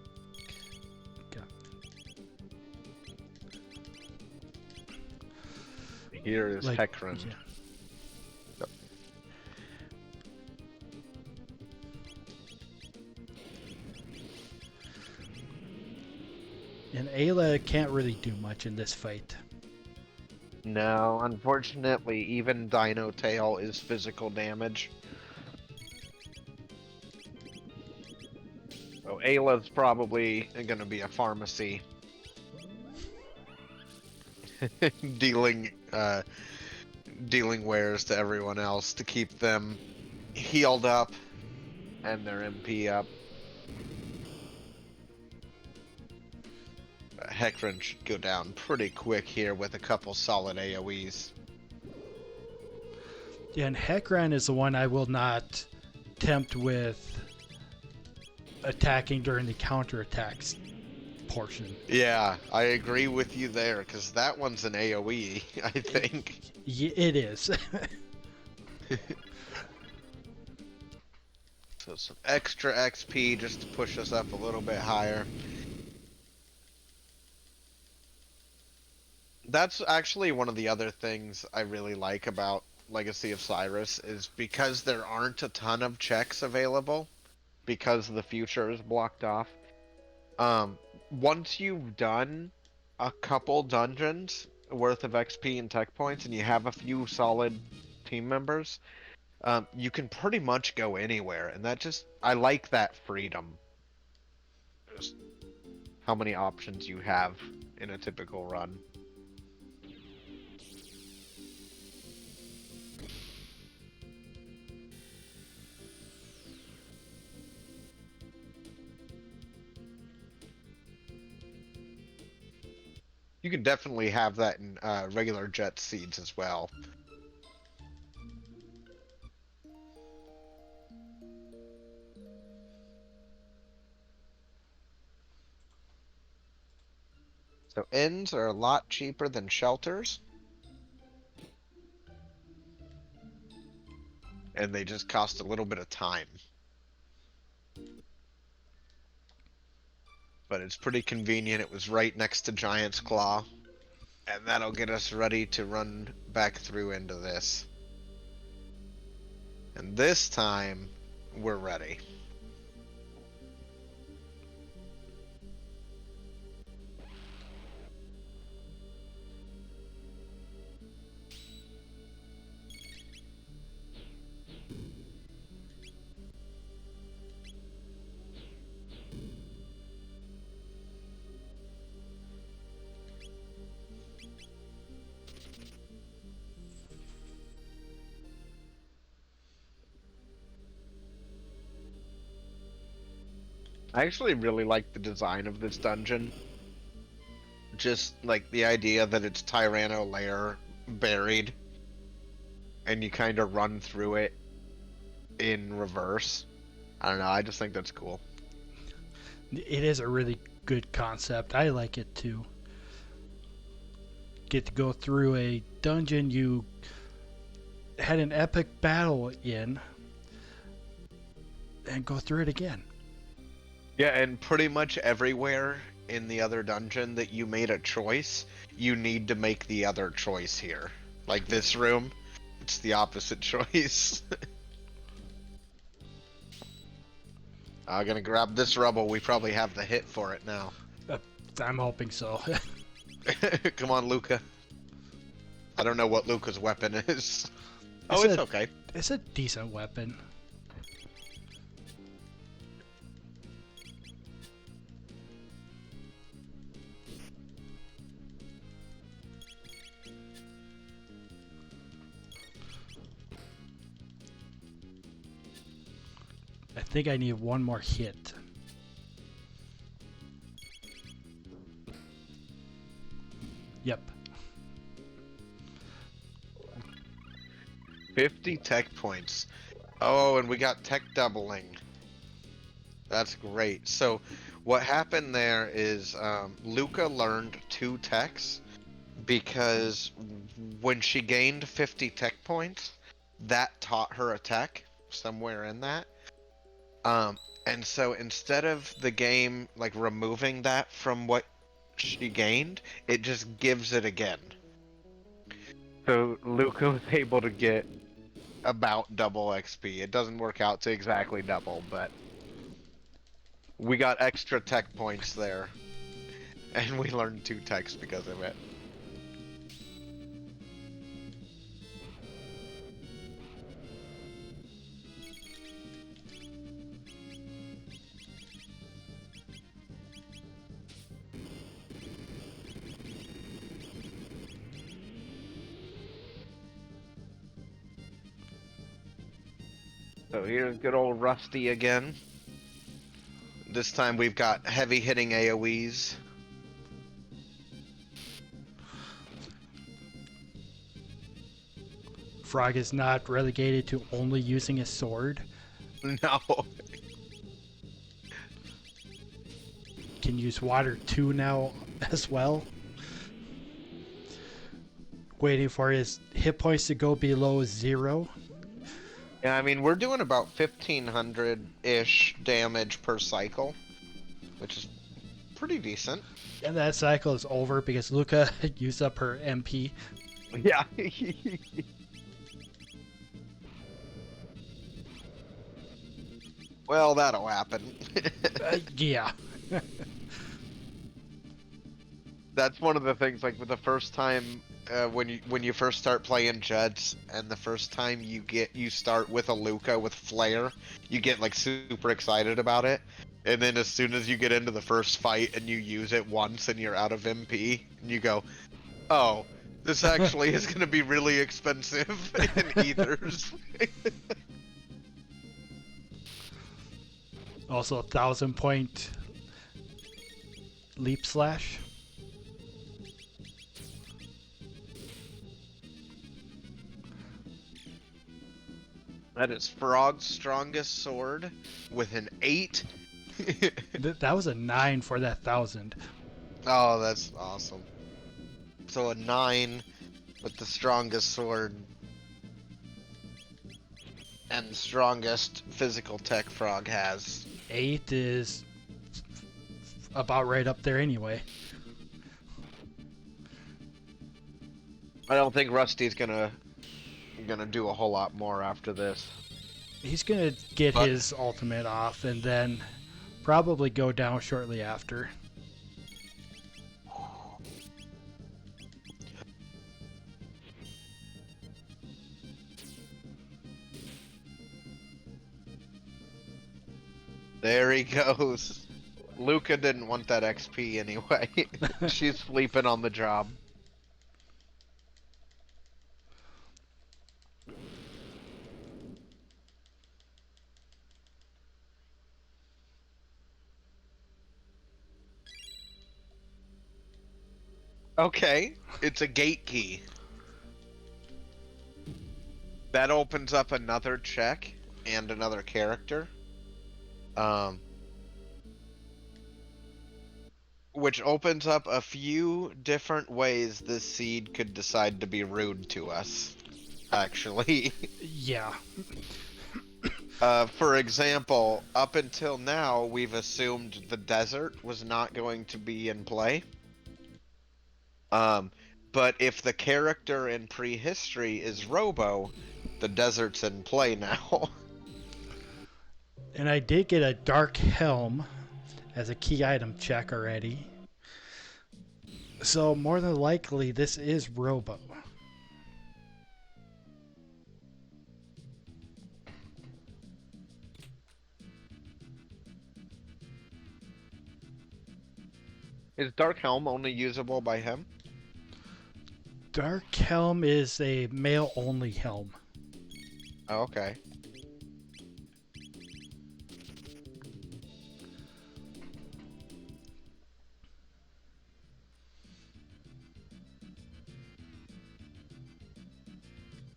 Here is Like, Heckran. yeah. And Ayla can't really do much in this fight. No, unfortunately, even Dino Tail is physical damage. So Ayla's probably gonna be a pharmacy. dealing wares to everyone else to keep them healed up and their MP up. Heckran should go down pretty quick here with a couple solid AoEs. Yeah, and Heckran is the one I will not tempt with attacking during the counterattacks portion. Yeah, I agree with you there, because that one's an AoE, I think. It is. So some extra XP just to push us up a little bit higher. That's actually one of the other things I really like about Legacy of Cyrus, is because there aren't a ton of checks available, because the future is blocked off. Once you've done a couple dungeons worth of XP and tech points, and you have a few solid team members, you can pretty much go anywhere, and I like that freedom. Just how many options you have in a typical run. You can definitely have that in regular jet seeds as well. So inns are a lot cheaper than shelters. And they just cost a little bit of time. But it's pretty convenient. It was right next to Giant's Claw. And that'll get us ready to run back through into this. And this time, we're ready. I actually really like the design of this dungeon. Just like the idea that it's Tyranno Lair buried, and you kind of run through it in reverse. I don't know, I just think that's cool. It is a really good concept. I like it too. Get to go through a dungeon you had an epic battle in and go through it again. Yeah, and pretty much everywhere in the other dungeon that you made a choice, you need to make the other choice here. Like this room, it's the opposite choice. I'm gonna grab this rubble. We probably have the hit for it now. I'm hoping so. Come on, Luca. I don't know what Luca's weapon is. Oh, it's okay. It's a decent weapon. I think I need one more hit. Yep. 50 tech points. Oh, and we got tech doubling. That's great. So what happened there is Luca learned 2 techs because when she gained 50 tech points, that taught her a tech. somewhere in that. And so instead of the game like removing that from what she gained, it just gives it again. So Luca was able to get about double XP. It doesn't work out to exactly double, but we got extra tech points there. And we learned 2 techs because of it. So here's good old Rusty again. This time we've got heavy hitting AoEs. Frog is not relegated to only using his sword. No. Can use water 2 now as well. Waiting for his hit points to go below 0. Yeah, I mean, we're doing about 1,500-ish damage per cycle, which is pretty decent. And that cycle is over because Luca used up her MP. Yeah. Well, that'll happen. Yeah. That's one of the things, like, with the first time, when you first start playing Jets, and the first time you start with a Luca with Flare, you get, like, super excited about it. And then as soon as you get into the first fight and you use it once and you're out of MP, and you go, oh, this actually is going to be really expensive in ethers. Also 1,000 point leap slash. That is Frog's strongest sword with an 8. That was a 9 for that 1,000. Oh, that's awesome. So a 9 with the strongest sword and the strongest physical tech Frog has. 8 is about right up there anyway. I don't think Rusty's gonna do a whole lot more after this. He's gonna get his ultimate off and then probably go down shortly after. There he goes. Luca didn't want that XP anyway. She's sleeping on the job. Okay, it's a gate key. That opens up another check and another character. Which opens up a few different ways this seed could decide to be rude to us, actually. Yeah. For example, up until now, we've assumed the desert was not going to be in play. But if the character in prehistory is Robo, the desert's in play now. And I did get a dark helm as a key item check already. So more than likely this is Robo. Is Dark Helm only usable by him? Dark helm is a male only helm. Oh, okay.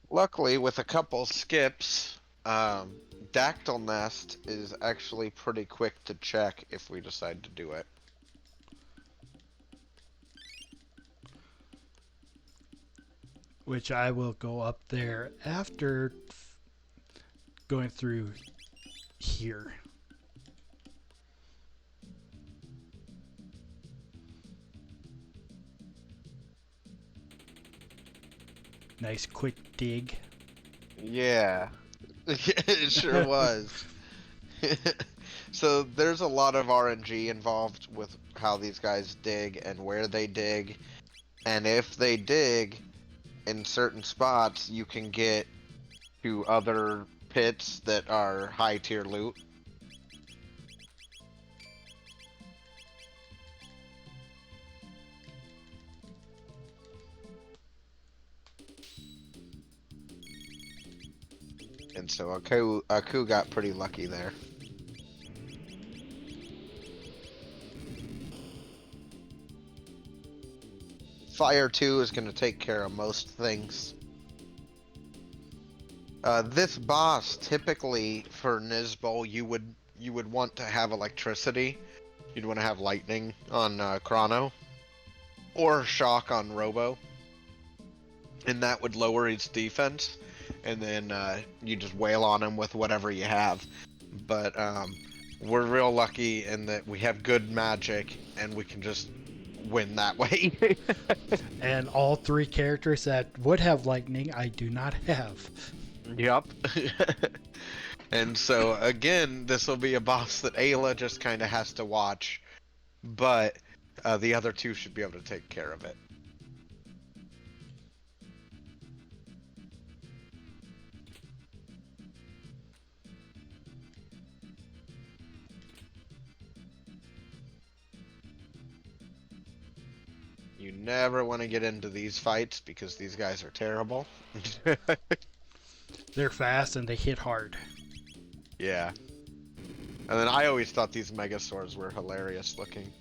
Luckily, with a couple skips, Dactyl Nest is actually pretty quick to check if we decide to do it. Which I will go up there after going through here. Nice quick dig. Yeah, it sure was. So there's a lot of RNG involved with how these guys dig and where they dig. And if they dig in certain spots, you can get to other pits that are high tier loot. And so Aku got pretty lucky there. Fire 2 is going to take care of most things. This boss, typically for Nizbol, you would want to have electricity. You'd want to have lightning on Chrono, or shock on Robo, and that would lower its defense. And then you just wail on him with whatever you have. But we're real lucky in that we have good magic, and we can just win that way. And all 3 characters that would have lightning, I do not have. Yup. And so, again, this will be a boss that Ayla just kind of has to watch. But the other 2 should be able to take care of it. You never want to get into these fights because these guys are terrible. They're fast and they hit hard. Yeah. And then I always thought these Megasaurs were hilarious looking.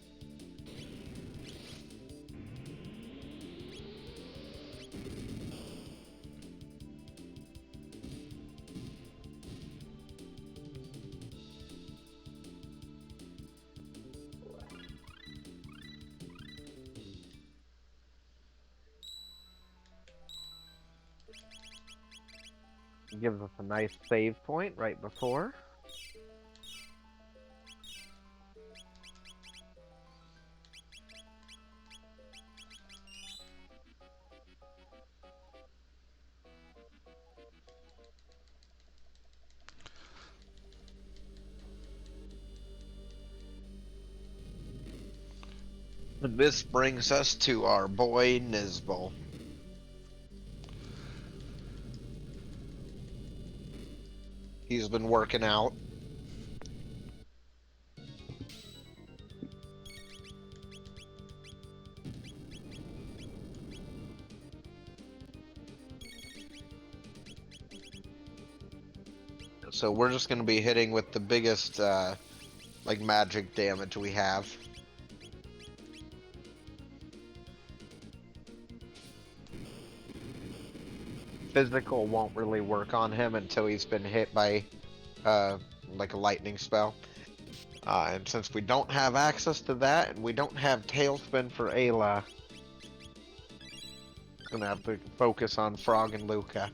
Gives us a nice save point right before. And this brings us to our boy Nizbol. He's been working out. So we're just going to be hitting with the biggest like magic damage we have. Physical won't really work on him until he's been hit by like a lightning spell. And since we don't have access to that, and we don't have Tailspin for Ayla, gonna have to focus on Frog and Luca.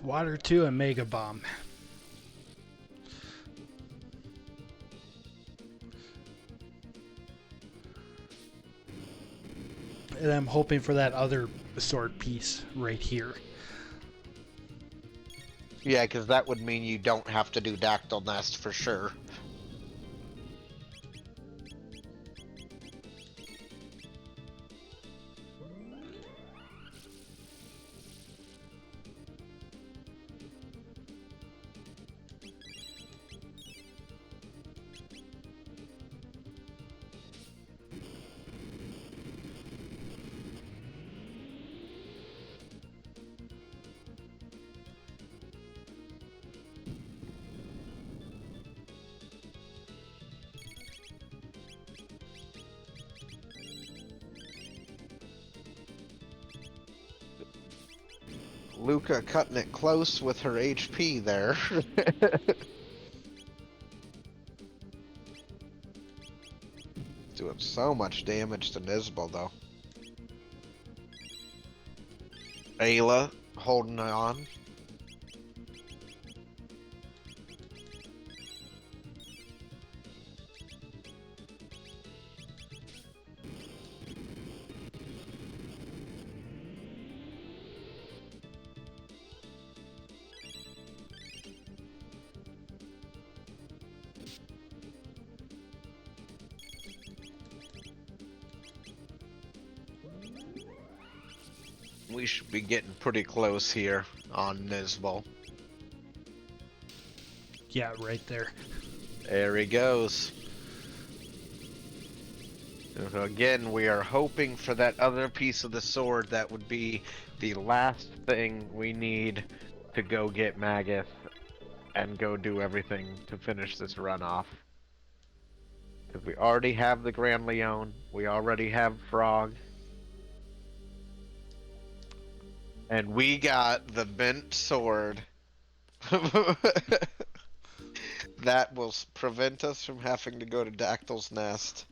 Water 2 and Mega Bomb. And I'm hoping for that other sword piece right here. Yeah, because that would mean you don't have to do Dactyl Nest for sure. Luca cutting it close with her HP there. Doing so much damage to Nizbal though. Ayla holding on. We should be getting pretty close here on Nizbal. Yeah, right there. There he goes. So again, we are hoping for that other piece of the sword that would be the last thing we need to go get Magus and go do everything to finish this run off. Because we already have the Grand Leon, we already have Frog, and we got the bent sword that will prevent us from having to go to Dactyl's Nest.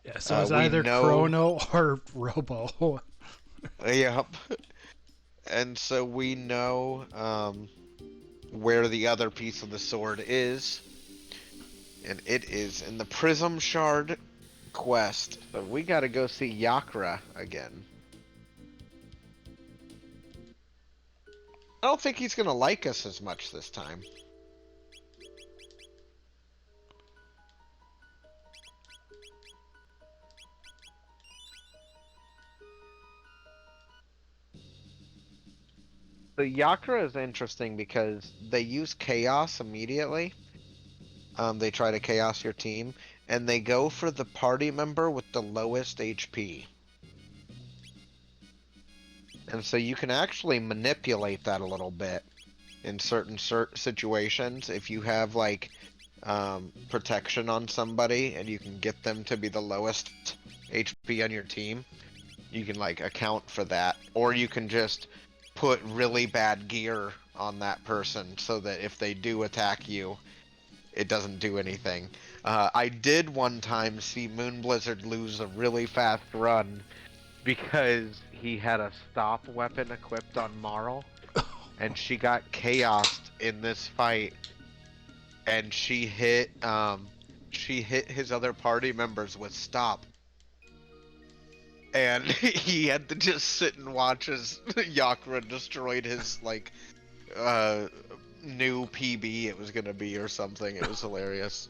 Yeah, so it's We either know- Chrono or Robo. Yep. And so we know where the other piece of the sword is. And it is in the Prism Shard quest. So we gotta go see Yakra again. I don't think he's gonna like us as much this time. The Yakra is interesting because they use chaos immediately. They try to chaos your team, and they go for the party member with the lowest HP. And so you can actually manipulate that a little bit in certain situations. If you have like protection on somebody and you can get them to be the lowest HP on your team, you can like account for that. Or you can just put really bad gear on that person so that if they do attack you, it doesn't do anything. I did one time see Moon Blizzard lose a really fast run because he had a stop weapon equipped on Marl, and she got chaosed in this fight, and she hit his other party members with stop. And he had to just sit and watch as Yakra destroyed his, like, new PB it was gonna be or something. It was hilarious.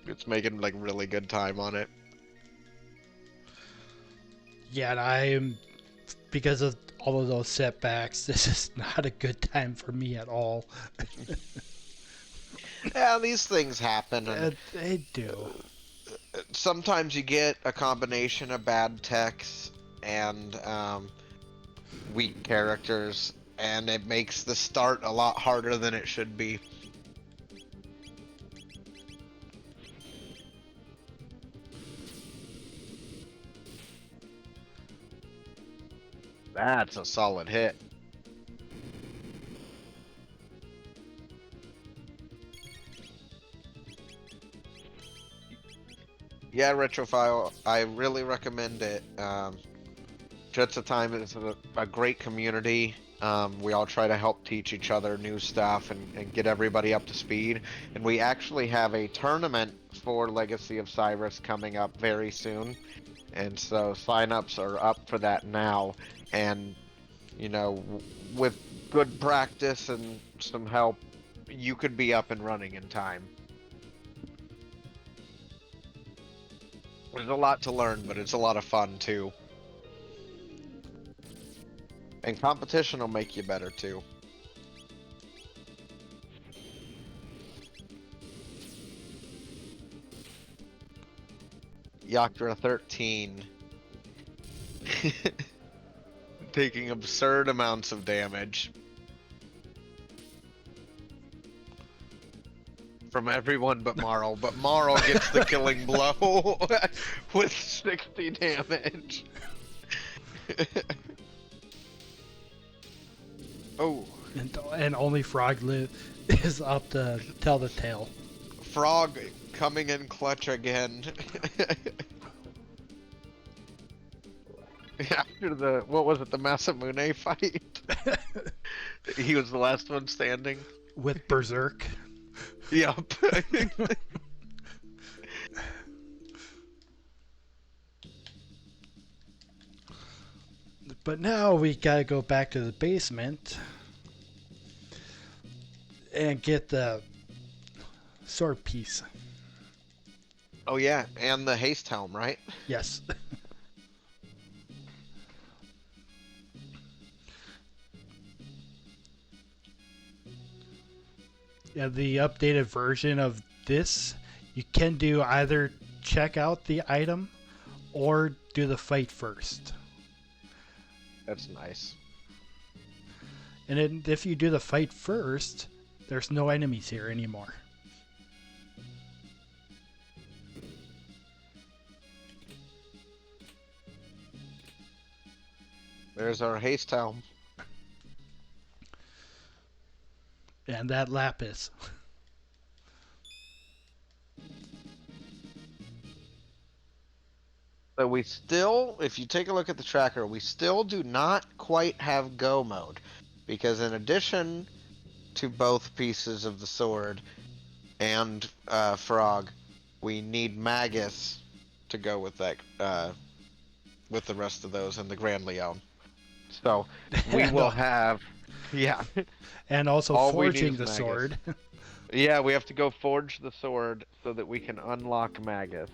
It's making, like, really good time on it. Yeah, and I am, because of all of those setbacks, this is not a good time for me at all. Yeah, these things happen, and They do. sometimes you get a combination of bad techs and weak characters, and it makes the start a lot harder than it should be. That's a solid hit. Yeah, Retrophile, I really recommend it. Jets of Time is a great community. We all try to help teach each other new stuff and get everybody up to speed. And we actually have a tournament for Legacy of Cyrus coming up very soon. And so signups are up for that now. And, you know, with good practice and some help, you could be up and running in time. There's a lot to learn, but it's a lot of fun too. And competition will make you better too. Yakra 13. Taking absurd amounts of damage. From everyone but Marl, but Marl gets the killing blow with 60 damage. Oh. And only Frog is up to tell the tale. Frog coming in clutch again. After the, what was it, the Masamune fight? He was the last one standing. With Berserk. Yup. But now we gotta go back to the basement and get the sword piece. Oh yeah, and the haste helm, right? Yes. Yeah, the updated version of this, you can do either check out the item or do the fight first. That's nice. And then if you do the fight first, there's no enemies here anymore. There's our haste helm. And that lapis. So we still, if you take a look at the tracker, we still do not quite have go mode. Because in addition to both pieces of the sword and frog, we need Magus to go with that, with the rest of those and the Grand Leon. So we will have, yeah. And also All we need forging is the Magus. sword. Yeah, we have to go forge the sword so that we can unlock Magus.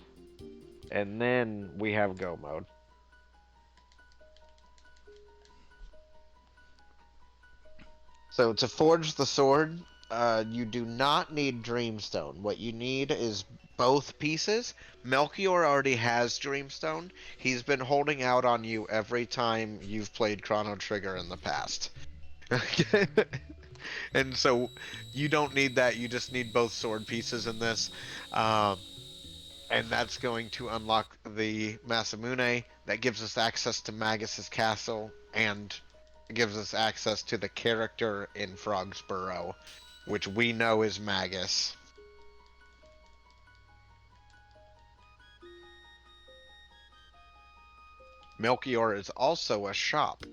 And then we have go mode. So to forge the sword, you do not need Dreamstone. What you need is both pieces. Melchior already has Dreamstone. He's been holding out on you every time you've played Chrono Trigger in the past. And so you don't need that. You just need both sword pieces in this. And that's going to unlock the Masamune. That gives us access to Magus's castle and gives us access to the character in Frog's Burrow, which we know is Magus. Melchior is also a shop,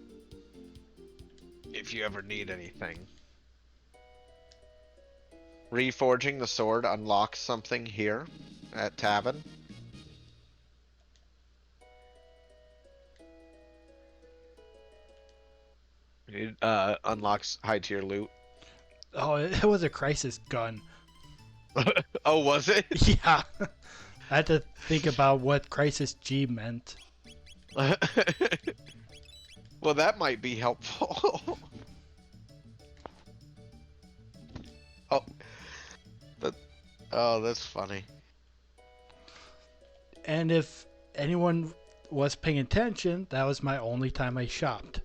if you ever need anything. Reforging the sword unlocks something here at Tavern. It unlocks high tier loot. Oh, it was a crisis gun. Oh, was it? Yeah. I had to think about what Crisis G meant. Well, that might be helpful. Oh, that's funny. And if anyone was paying attention, that was my only time I shopped.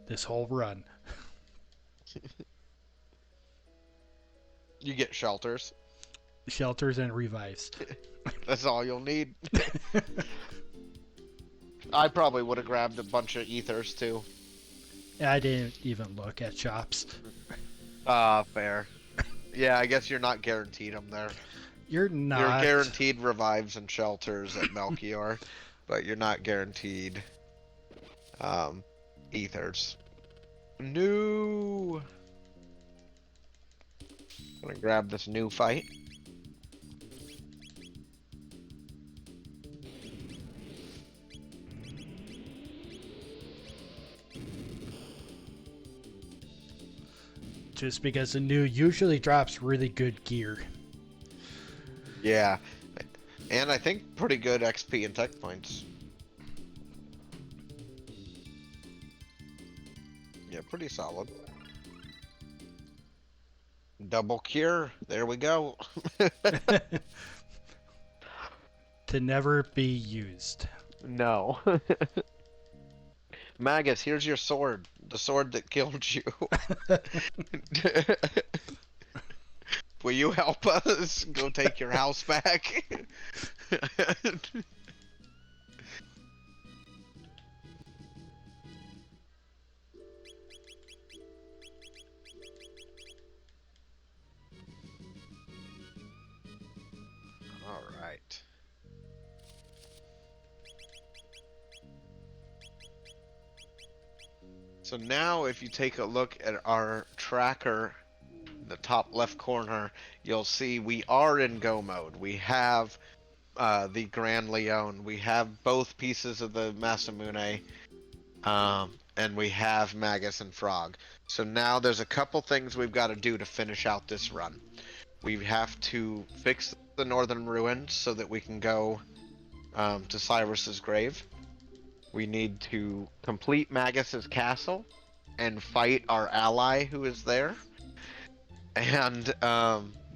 This whole run. You get shelters. Shelters and revives. That's all you'll need. I probably would have grabbed a bunch of ethers too. I didn't even look at shops. Fair. Yeah, I guess you're not guaranteed them there. You're not. You're guaranteed revives and shelters at Melchior, but you're not guaranteed ethers. No. I'm gonna grab this new fight. Just because the new usually drops really good gear. Yeah. And I think pretty good XP and tech points. Yeah, pretty solid. Double cure. There we go. To never be used. No. Magus, here's your sword. The sword that killed you. Will you help us go take your house back? All right. So now if you take a look at our tracker, the top left corner, you'll see we are in go mode. We have the Grand Leon, we have both pieces of the Masamune, and we have Magus and Frog. So now there's a couple things we've got to do to finish out this run. We have to fix the northern ruins so that we can go to Cyrus's grave. We need to complete Magus's castle and fight our ally who is there. And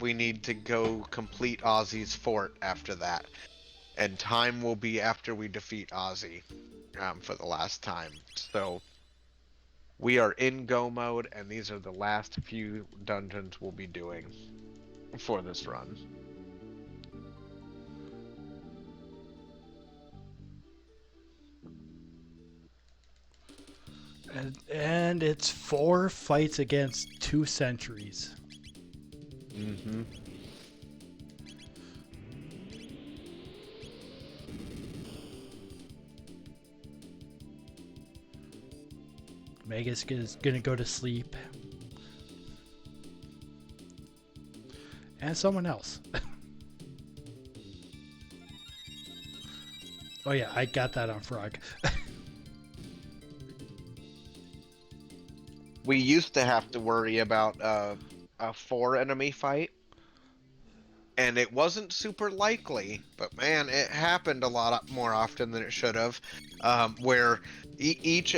we need to go complete Ozzy's fort after that. And time will be after we defeat Ozzy for the last time. So we are in go mode, and these are the last few dungeons we'll be doing for this run. And it's 4 fights against 2 sentries. Mm-hmm. Magus is gonna go to sleep. And someone else. Oh yeah, I got that on Frog. We used to have to worry about a 4 enemy fight, and it wasn't super likely, but man, it happened a lot more often than it should have. Where each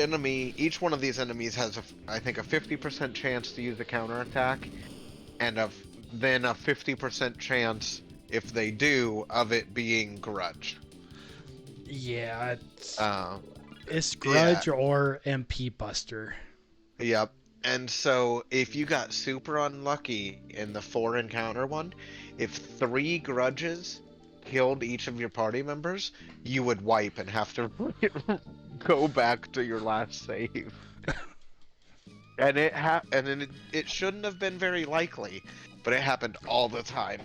one of these enemies has, I think, a 50% chance to use a counterattack, and then a 50% chance, if they do, of it being Grudge. Yeah, it's Grudge yeah. or MP Buster. Yep. And so if you got super unlucky in the 4 encounter one, if 3 grudges killed each of your party members, you would wipe and have to go back to your last save. And it shouldn't have been very likely, but it happened all the time.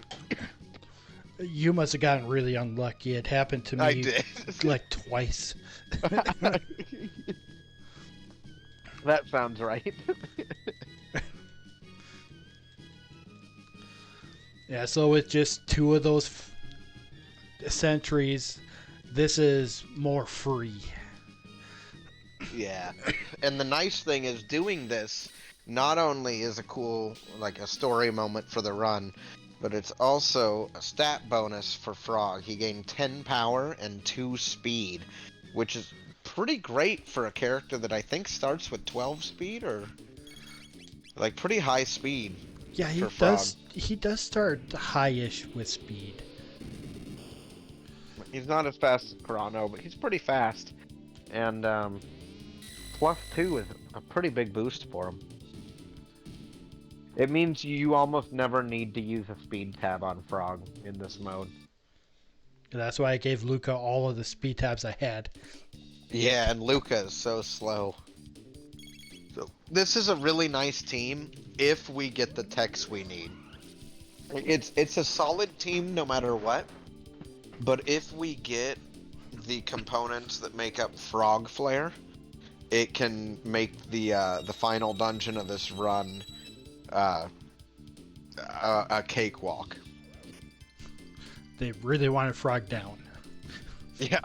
You must have gotten really unlucky. It happened to me I did. like twice. That sounds right. Yeah, so with just 2 of those sentries, this is more free. Yeah. And the nice thing is doing this not only is a cool, like, a story moment for the run, but it's also a stat bonus for Frog. He gained 10 power and 2 speed, which is pretty great for a character that I think starts with 12 speed, or like pretty high speed. Yeah, he for Frog. He does start high-ish with speed. He's not as fast as Chrono, but he's pretty fast. And +2 is a pretty big boost for him. It means you almost never need to use a speed tab on Frog in this mode. That's why I gave Luca all of the speed tabs I had. Yeah, and Luca is so slow. So this is a really nice team if we get the techs we need. It's a solid team no matter what, but if we get the components that make up Frog Flare, it can make the final dungeon of this run a cakewalk. They really wanted Frog down. Yeah.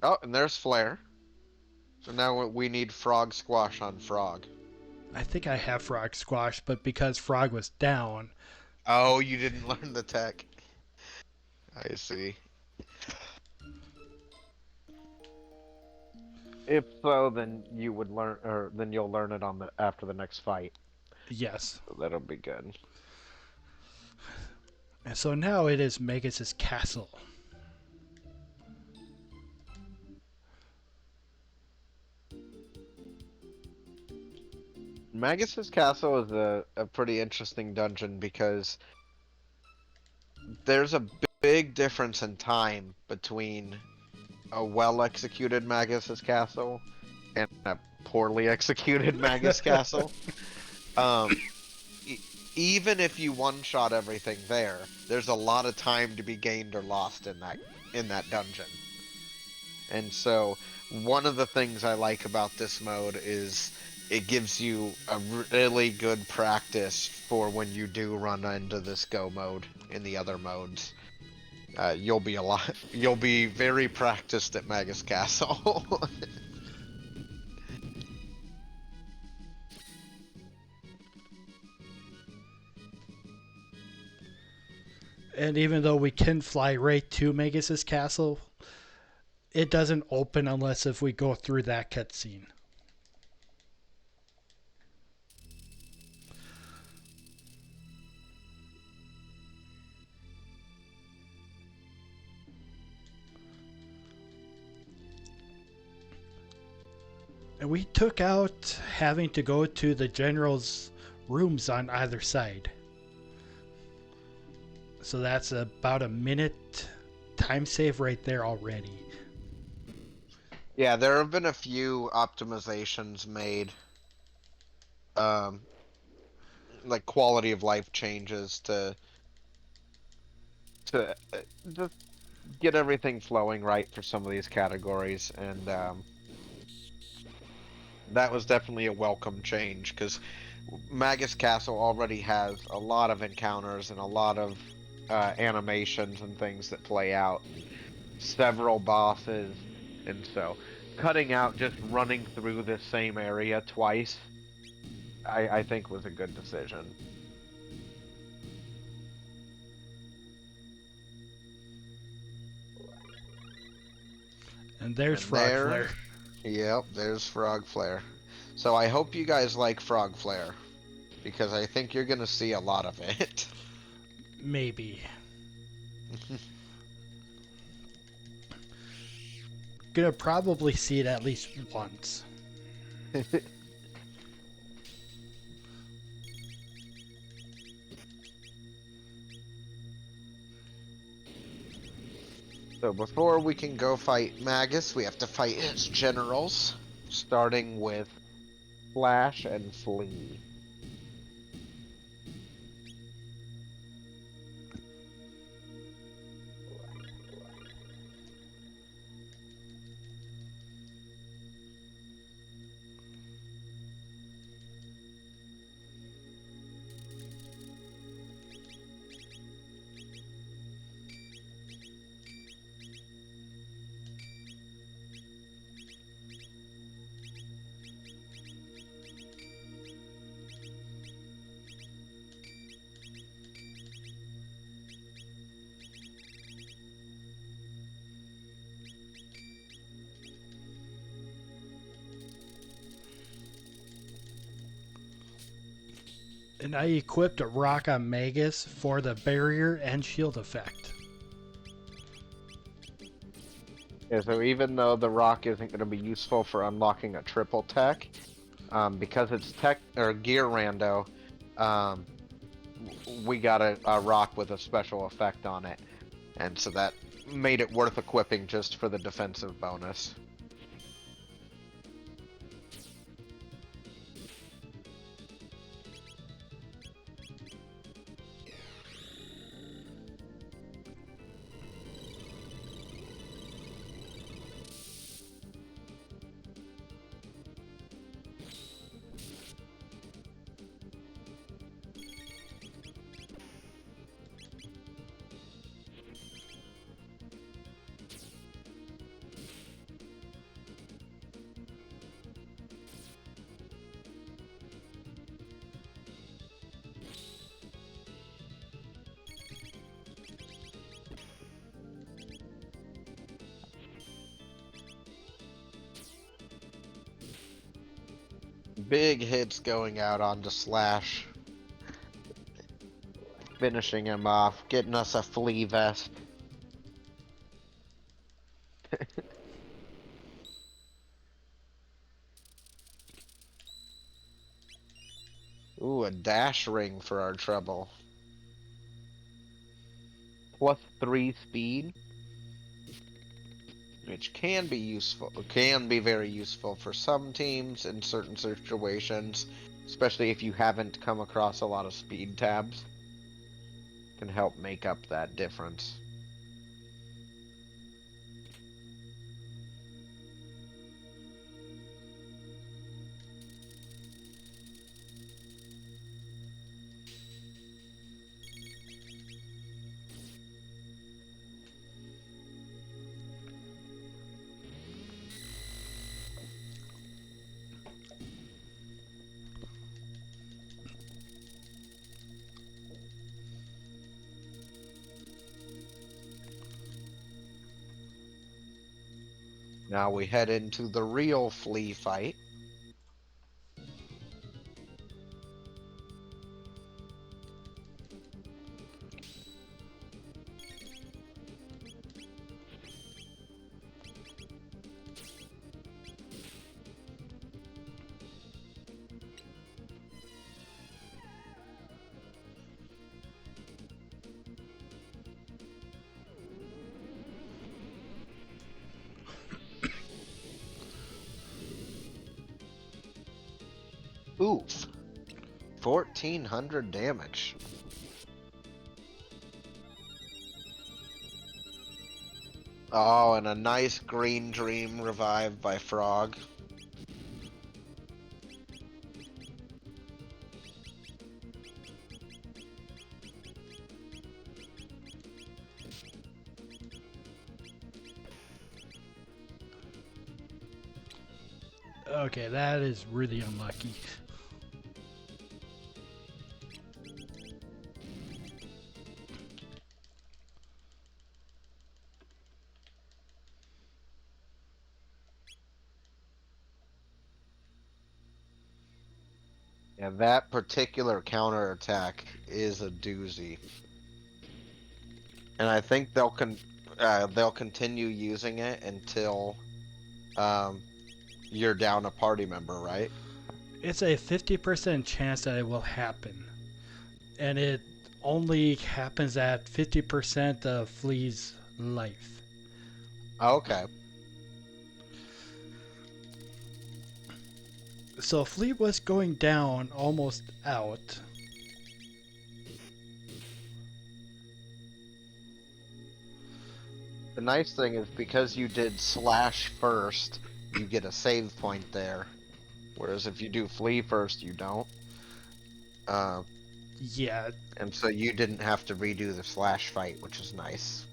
Oh, and there's Flare. So now we need Frog Squash on Frog. I think I have Frog Squash, but because Frog was down... Oh, you didn't learn the tech. I see. If so, then you would learn, or then you'll learn it after the next fight. Yes. So that'll be good. And so now it is Magus's castle. Magus's castle is a pretty interesting dungeon because there's a big difference in time between a well-executed Magus's castle and a poorly executed Magus castle. Even if you one-shot everything there's a lot of time to be gained or lost in that dungeon. And so one of the things I like about this mode is it gives you a really good practice for when you do run into this go mode in the other modes. You'll be very practiced at Magus Castle. And even though we can fly right to Magus's castle, it doesn't open unless if we go through that cutscene. And we took out having to go to the general's rooms on either side. So that's about a minute time save right there already. Yeah, there have been a few optimizations made, um, like quality of life changes to just get everything flowing right for some of these categories, and that was definitely a welcome change because Magus Castle already has a lot of encounters and a lot of animations and things that play out, several bosses, and so cutting out just running through this same area twice, I think was a good decision. And there's And Frog there, Flare. yep, there's Frog Flare. So I hope you guys like Frog Flare, because I think you're gonna see a lot of it. Maybe. Gonna probably see it at least once. So before we can go fight Magus, we have to fight his generals, starting with Flash and Flea. And I equipped a rock on Magus for the barrier and shield effect. Yeah, so even though the rock isn't going to be useful for unlocking a triple tech, because it's tech or gear rando, um, we got a rock with a special effect on it, and so that made it worth equipping just for the defensive bonus. Big hits going out onto Slash. Finishing him off, getting us a flea vest. Ooh, a dash ring for our trouble. +3 speed. Which can be useful, can be very useful for some teams in certain situations, especially if you haven't come across a lot of speed tabs. Can help make up that difference. Now we head into the real flea fight. Oof. 1,400 damage. Oh, and a nice green dream revived by Frog. Okay, that is really unlucky. Yeah, that particular counterattack is a doozy. And I think they'll continue using it until you're down a party member, right? It's a 50% chance that it will happen. And it only happens at 50% of Flea's life. Okay. So Flea was going down, almost out. The nice thing is because you did slash first, you get a save point there. Whereas if you do flee first, you don't. Yeah, And so you didn't have to redo the slash fight, which is nice.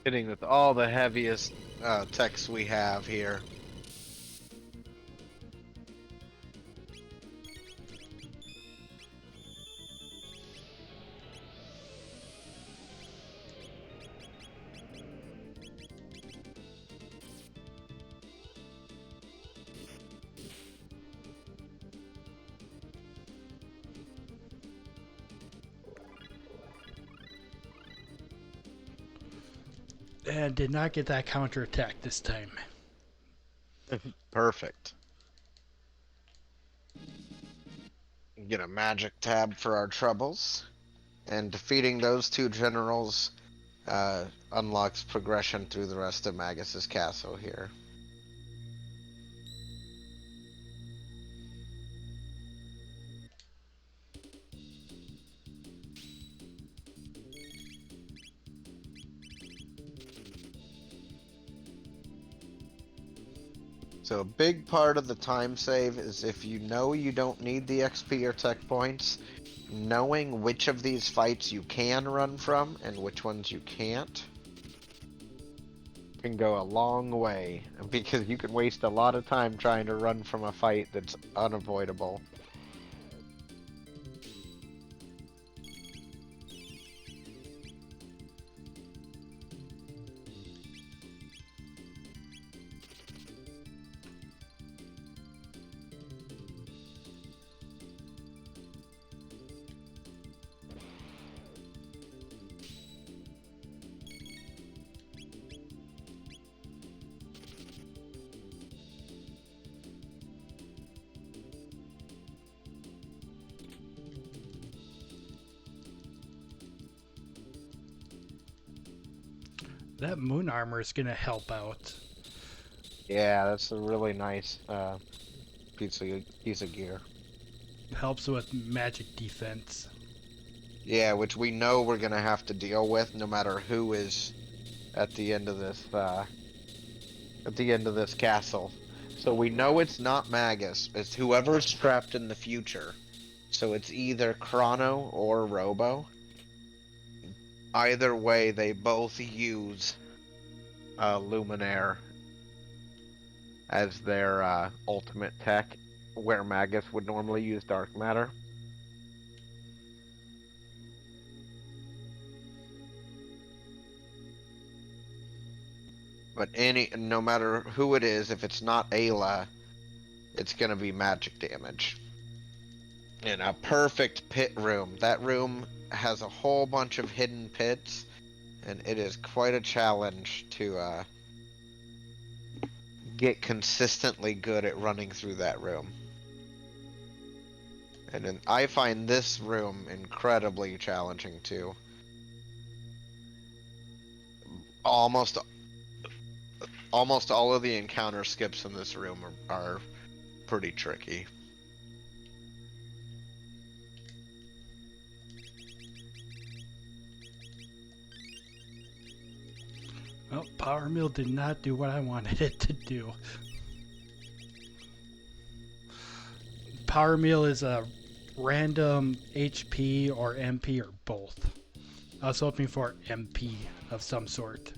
Hitting with all the heaviest techs we have here. and did not get that counterattack this time. Perfect. Get a magic tab for our troubles. And defeating those two generals unlocks progression through the rest of Magus's castle here. So a big part of the time save is if you know you don't need the XP or tech points, knowing which of these fights you can run from and which ones you can't can go a long way, because you can waste a lot of time trying to run from a fight that's unavoidable. That moon armor is gonna help out. Yeah, that's a really nice piece of gear. Helps with magic defense. Yeah, which we know we're gonna have to deal with no matter who is at the end of this castle. So we know it's not Magus. It's whoever's trapped in the future. So it's either Chrono or Robo. Either way, they both use Luminaire as their ultimate tech, where Magus would normally use Dark Matter. But no matter who it is, if it's not Ayla, it's gonna be magic damage. In a perfect pit room. That room has a whole bunch of hidden pits, and it is quite a challenge to get consistently good at running through that room. And then I find this room incredibly challenging too. Almost all of the encounter skips in this room are pretty tricky. Well, Power Mill did not do what I wanted it to do. Power Meal is a random HP or MP or both. I was hoping for MP of some sort.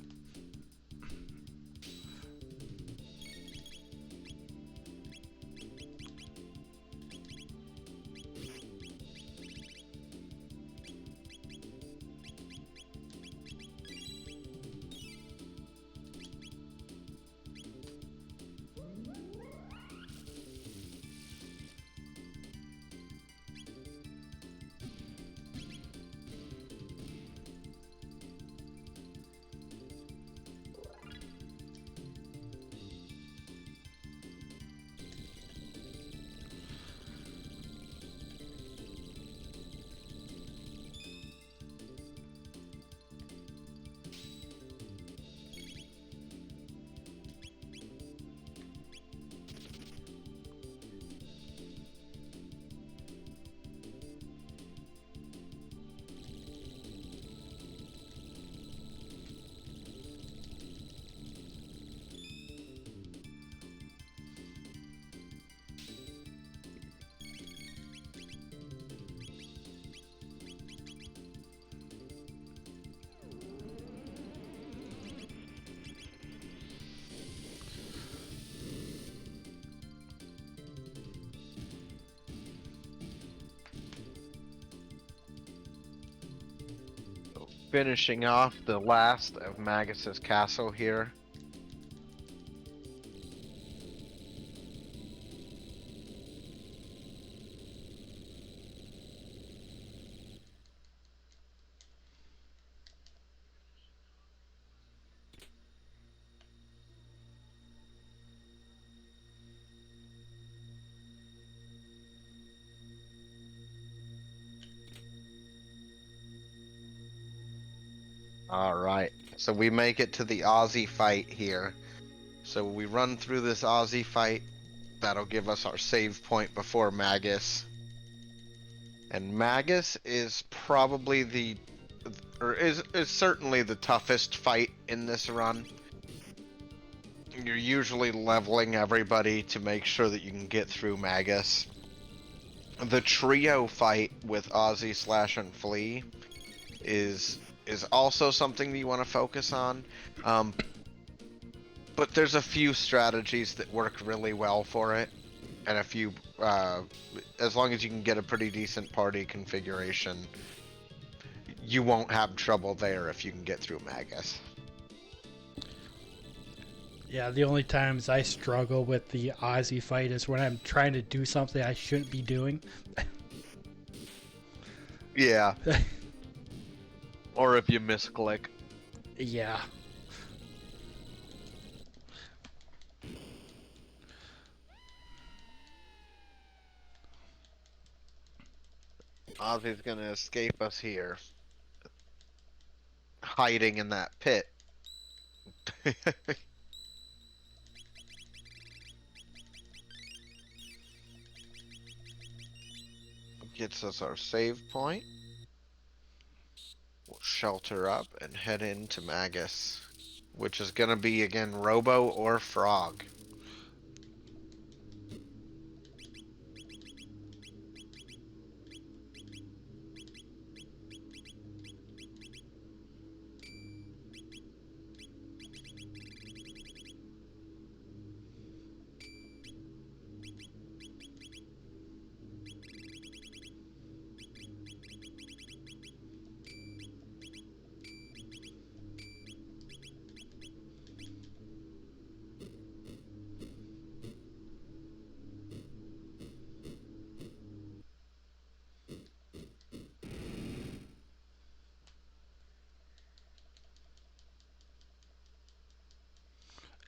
Finishing off the last of Magus's castle here. Alright, so we make it to the Aussie fight here. So we run through this Aussie fight. That'll give us our save point before Magus. And Magus is probably is certainly the toughest fight in this run. You're usually leveling everybody to make sure that you can get through Magus. The trio fight with Ozzy, Slash, and Flea is also something that you want to focus on. But there's a few strategies that work really well for it, and a few, as long as you can get a pretty decent party configuration, you won't have trouble there if you can get through Magus. Yeah, the only times I struggle with the Aussie fight is when I'm trying to do something I shouldn't be doing. Yeah. Or if you misclick. Yeah. Ozzy's gonna escape us here. Hiding in that pit. Gets us our save point. We'll shelter up and head into Magus, which is gonna be again Robo or Frog.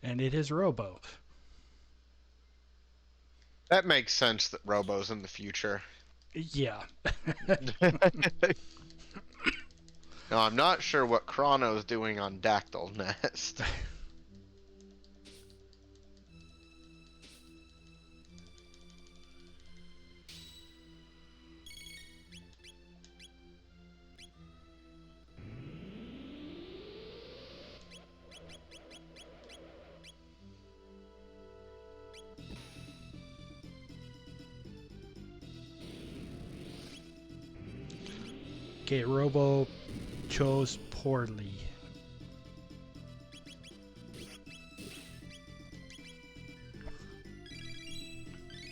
And it is Robo. That makes sense that Robo's in the future. Yeah. Now, I'm not sure what Chrono's doing on Dactyl Nest. Okay, Robo chose poorly.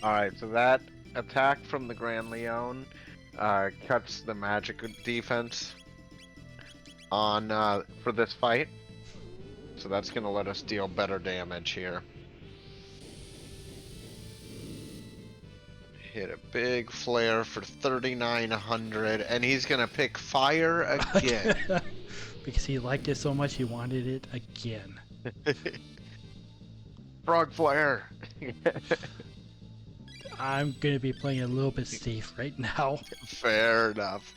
Alright, so that attack from the Grand Leon cuts the magic defense on for this fight. So that's going to let us deal better damage here. Hit a big flare for 3,900, and he's going to pick fire again. Because he liked it so much, he wanted it again. Frog flare! I'm going to be playing a little bit safe right now. Fair enough.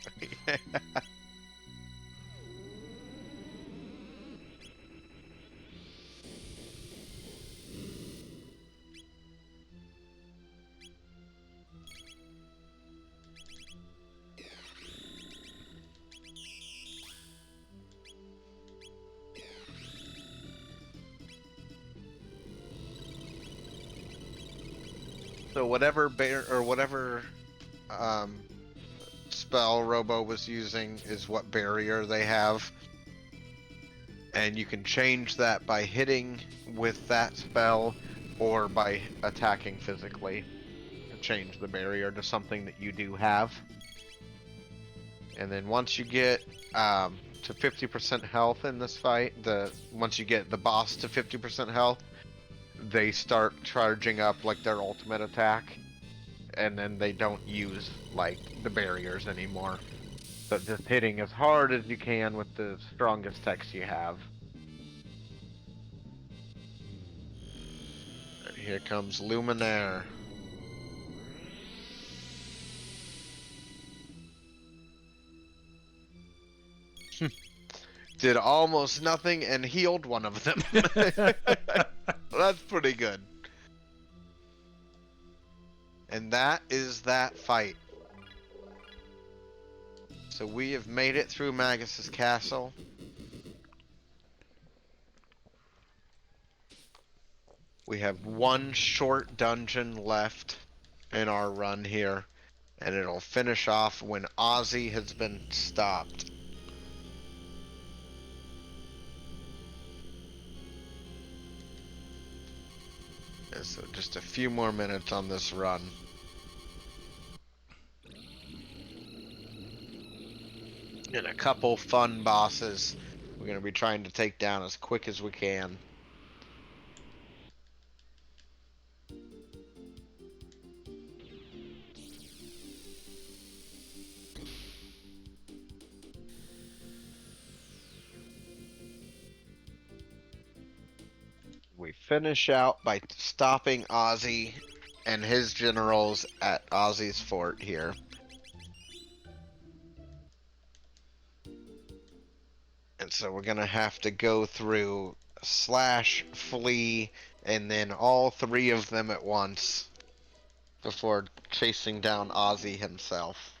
So whatever whatever spell Robo was using is what barrier they have. And you can change that by hitting with that spell or by attacking physically to change the barrier to something that you do have. And then once you get to 50% health in this fight, once you get the boss to 50% health, they start charging up like their ultimate attack, and then they don't use like the barriers anymore. So just hitting as hard as you can with the strongest text you have. And here comes Luminaire. Did almost nothing and healed one of them. That's pretty good. And that is that fight. So we have made it through Magus's castle. We have one short dungeon left in our run here, and it'll finish off when Ozzy has been stopped. So just a few more minutes on this run. And a couple fun bosses we're going to be trying to take down as quick as we can. We finish out by stopping Ozzy and his generals at Ozzy's fort here. And so we're gonna have to go through slash, flee, and then all three of them at once before chasing down Ozzy himself.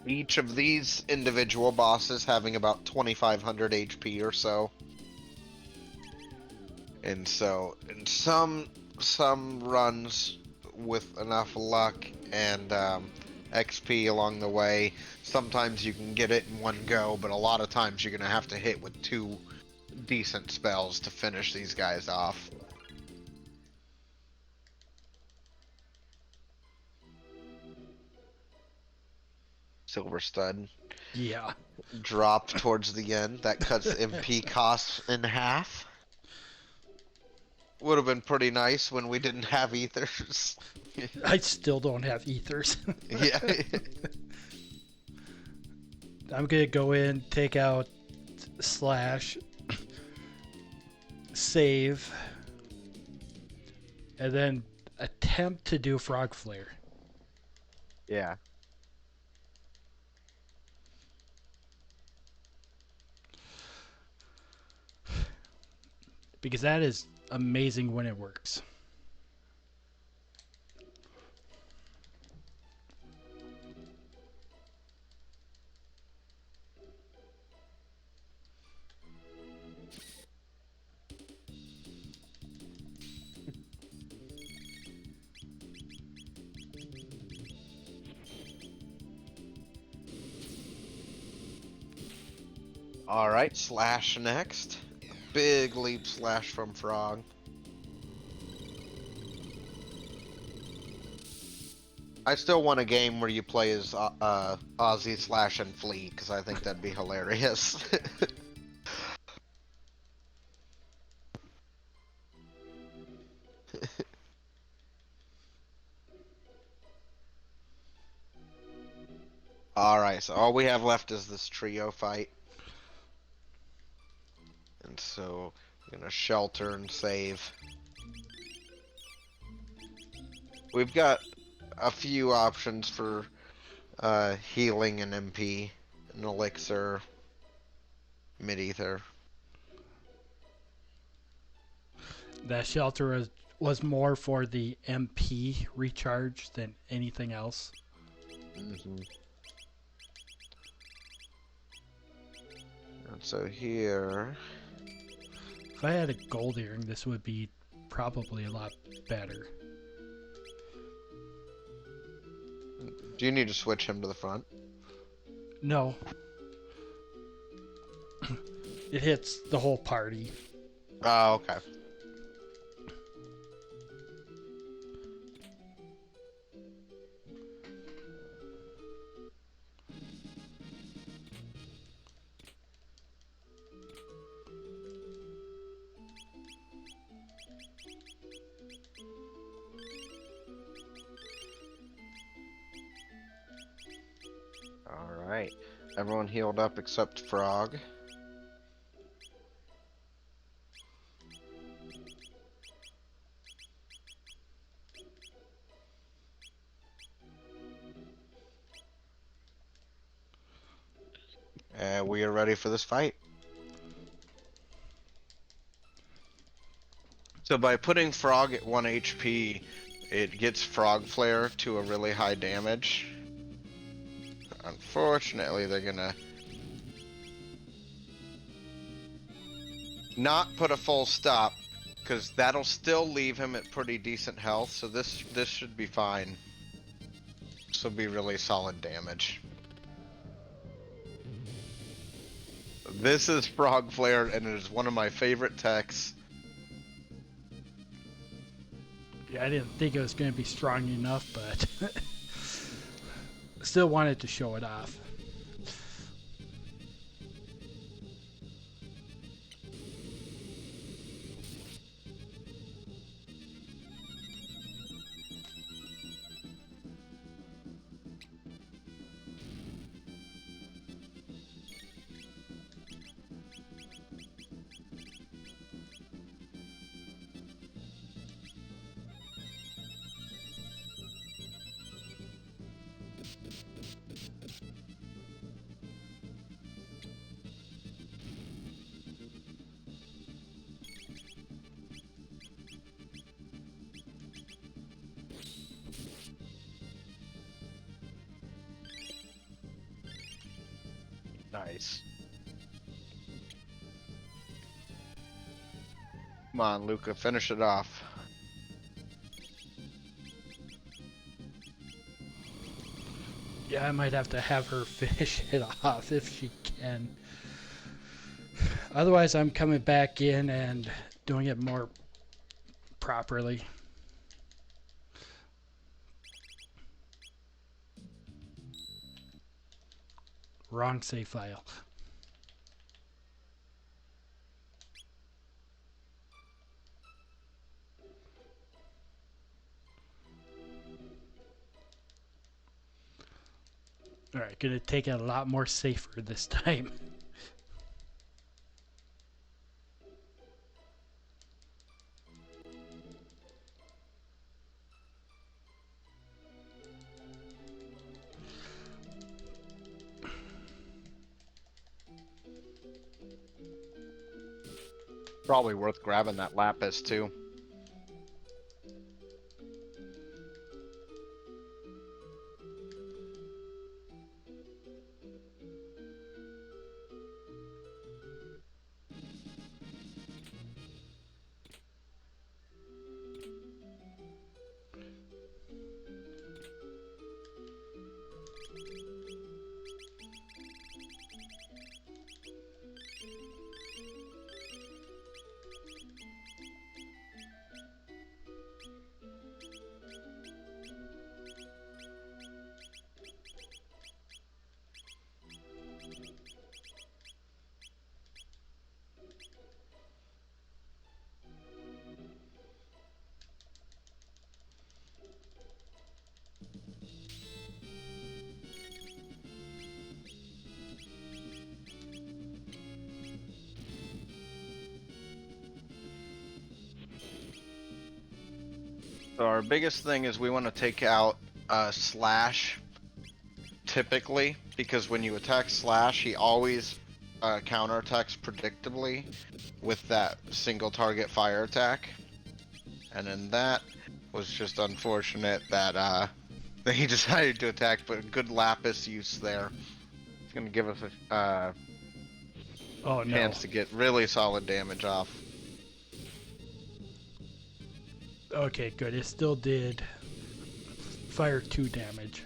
Each of these individual bosses having about 2,500 HP or so. And so, in some runs with enough luck and XP along the way, sometimes you can get it in one go, but a lot of times you're going to have to hit with 2 decent spells to finish these guys off. Silver Stud. Yeah. Drop towards the end. That cuts MP costs in half. Would have been pretty nice when we didn't have ethers. I still don't have ethers. Yeah. I'm gonna go in, take out slash, save, and then attempt to do frog flare. Yeah. Because that is amazing when it works. Alright, slash next. Big leap slash from Frog. I still want a game where you play as Ozzy slash and flee, because I think that'd be hilarious. Alright, so all we have left is this trio fight. And so, I'm gonna shelter and save. We've got a few options for healing and MP. An elixir, mid-ether. That shelter was more for the MP recharge than anything else. Mm-hmm. And so here... If I had a gold earring, this would be probably a lot better. Do you need to switch him to the front? No. It hits the whole party. Oh, okay. Alright. Everyone healed up except Frog. And we are ready for this fight. So by putting Frog at 1 HP, it gets Frog Flare to a really high damage. Unfortunately, they're gonna not put a full stop, because that'll still leave him at pretty decent health, so this should be fine. This will be really solid damage. This is Frog Flare, and it is one of my favorite techs. Yeah, I didn't think it was going to be strong enough, but still wanted to show it off. Nice. Come on, Luca, finish it off. Yeah, I might have to have her finish it off if she can. Otherwise, I'm coming back in and doing it more properly. Wrong save file. Alright, gonna take it a lot more safer this time. Probably worth grabbing that lapis too. So our biggest thing is we want to take out Slash typically, because when you attack Slash, he always counterattacks predictably with that single target fire attack. And then that was just unfortunate that that he decided to attack, but good Lapis use there. It's going to give us a Oh no. chance to get really solid damage off. Okay, good. It still did fire 2 damage.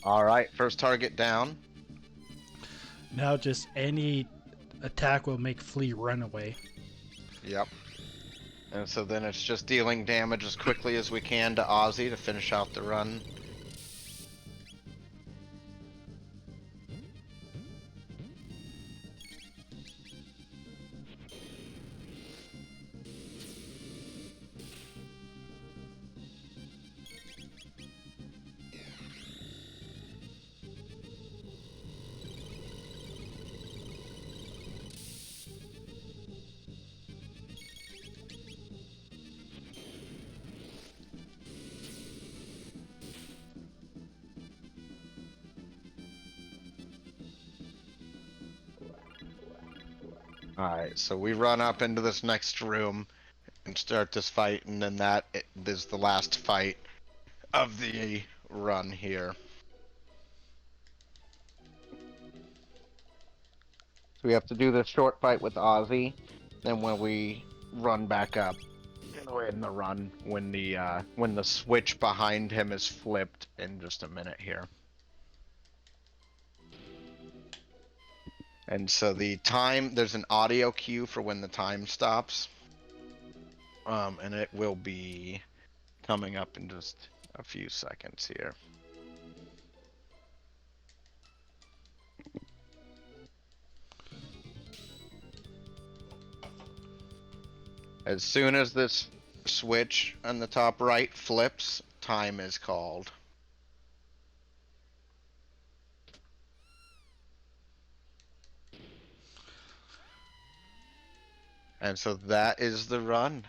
Alright, first target down. Now just any attack will make Flea run away. Yep. And so then it's just dealing damage as quickly as we can to Ozzy to finish out the run. Alright, so we run up into this next room and start this fight, and then that is the last fight of the run here. So we have to do this short fight with Ozzy, then when we run back up in the run, when the switch behind him is flipped in just a minute here. And so the time, there's an audio cue for when the time stops. And it will be coming up in just a few seconds here. As soon as this switch on the top right flips, time is called. And so that is the run.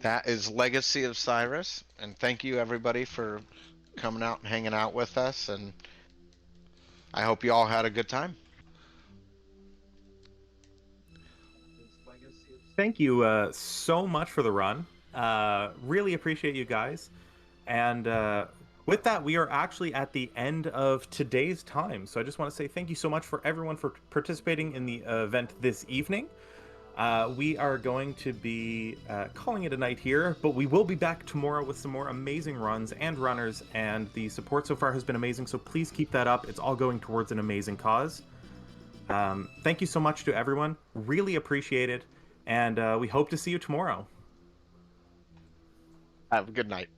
That is Legacy of Cyrus, and thank you everybody for coming out and hanging out with us, and I hope you all had a good time. Thank you so much for the run. Really appreciate you guys. And with that, we are actually at the end of today's time. So I just want to say thank you so much for everyone for participating in the event this evening. We are going to be calling it a night here, but we will be back tomorrow with some more amazing runs and runners, and the support so far has been amazing, so please keep that up. It's all going towards an amazing cause. Thank you so much to everyone. Really appreciate it, and we hope to see you tomorrow. Have a good night.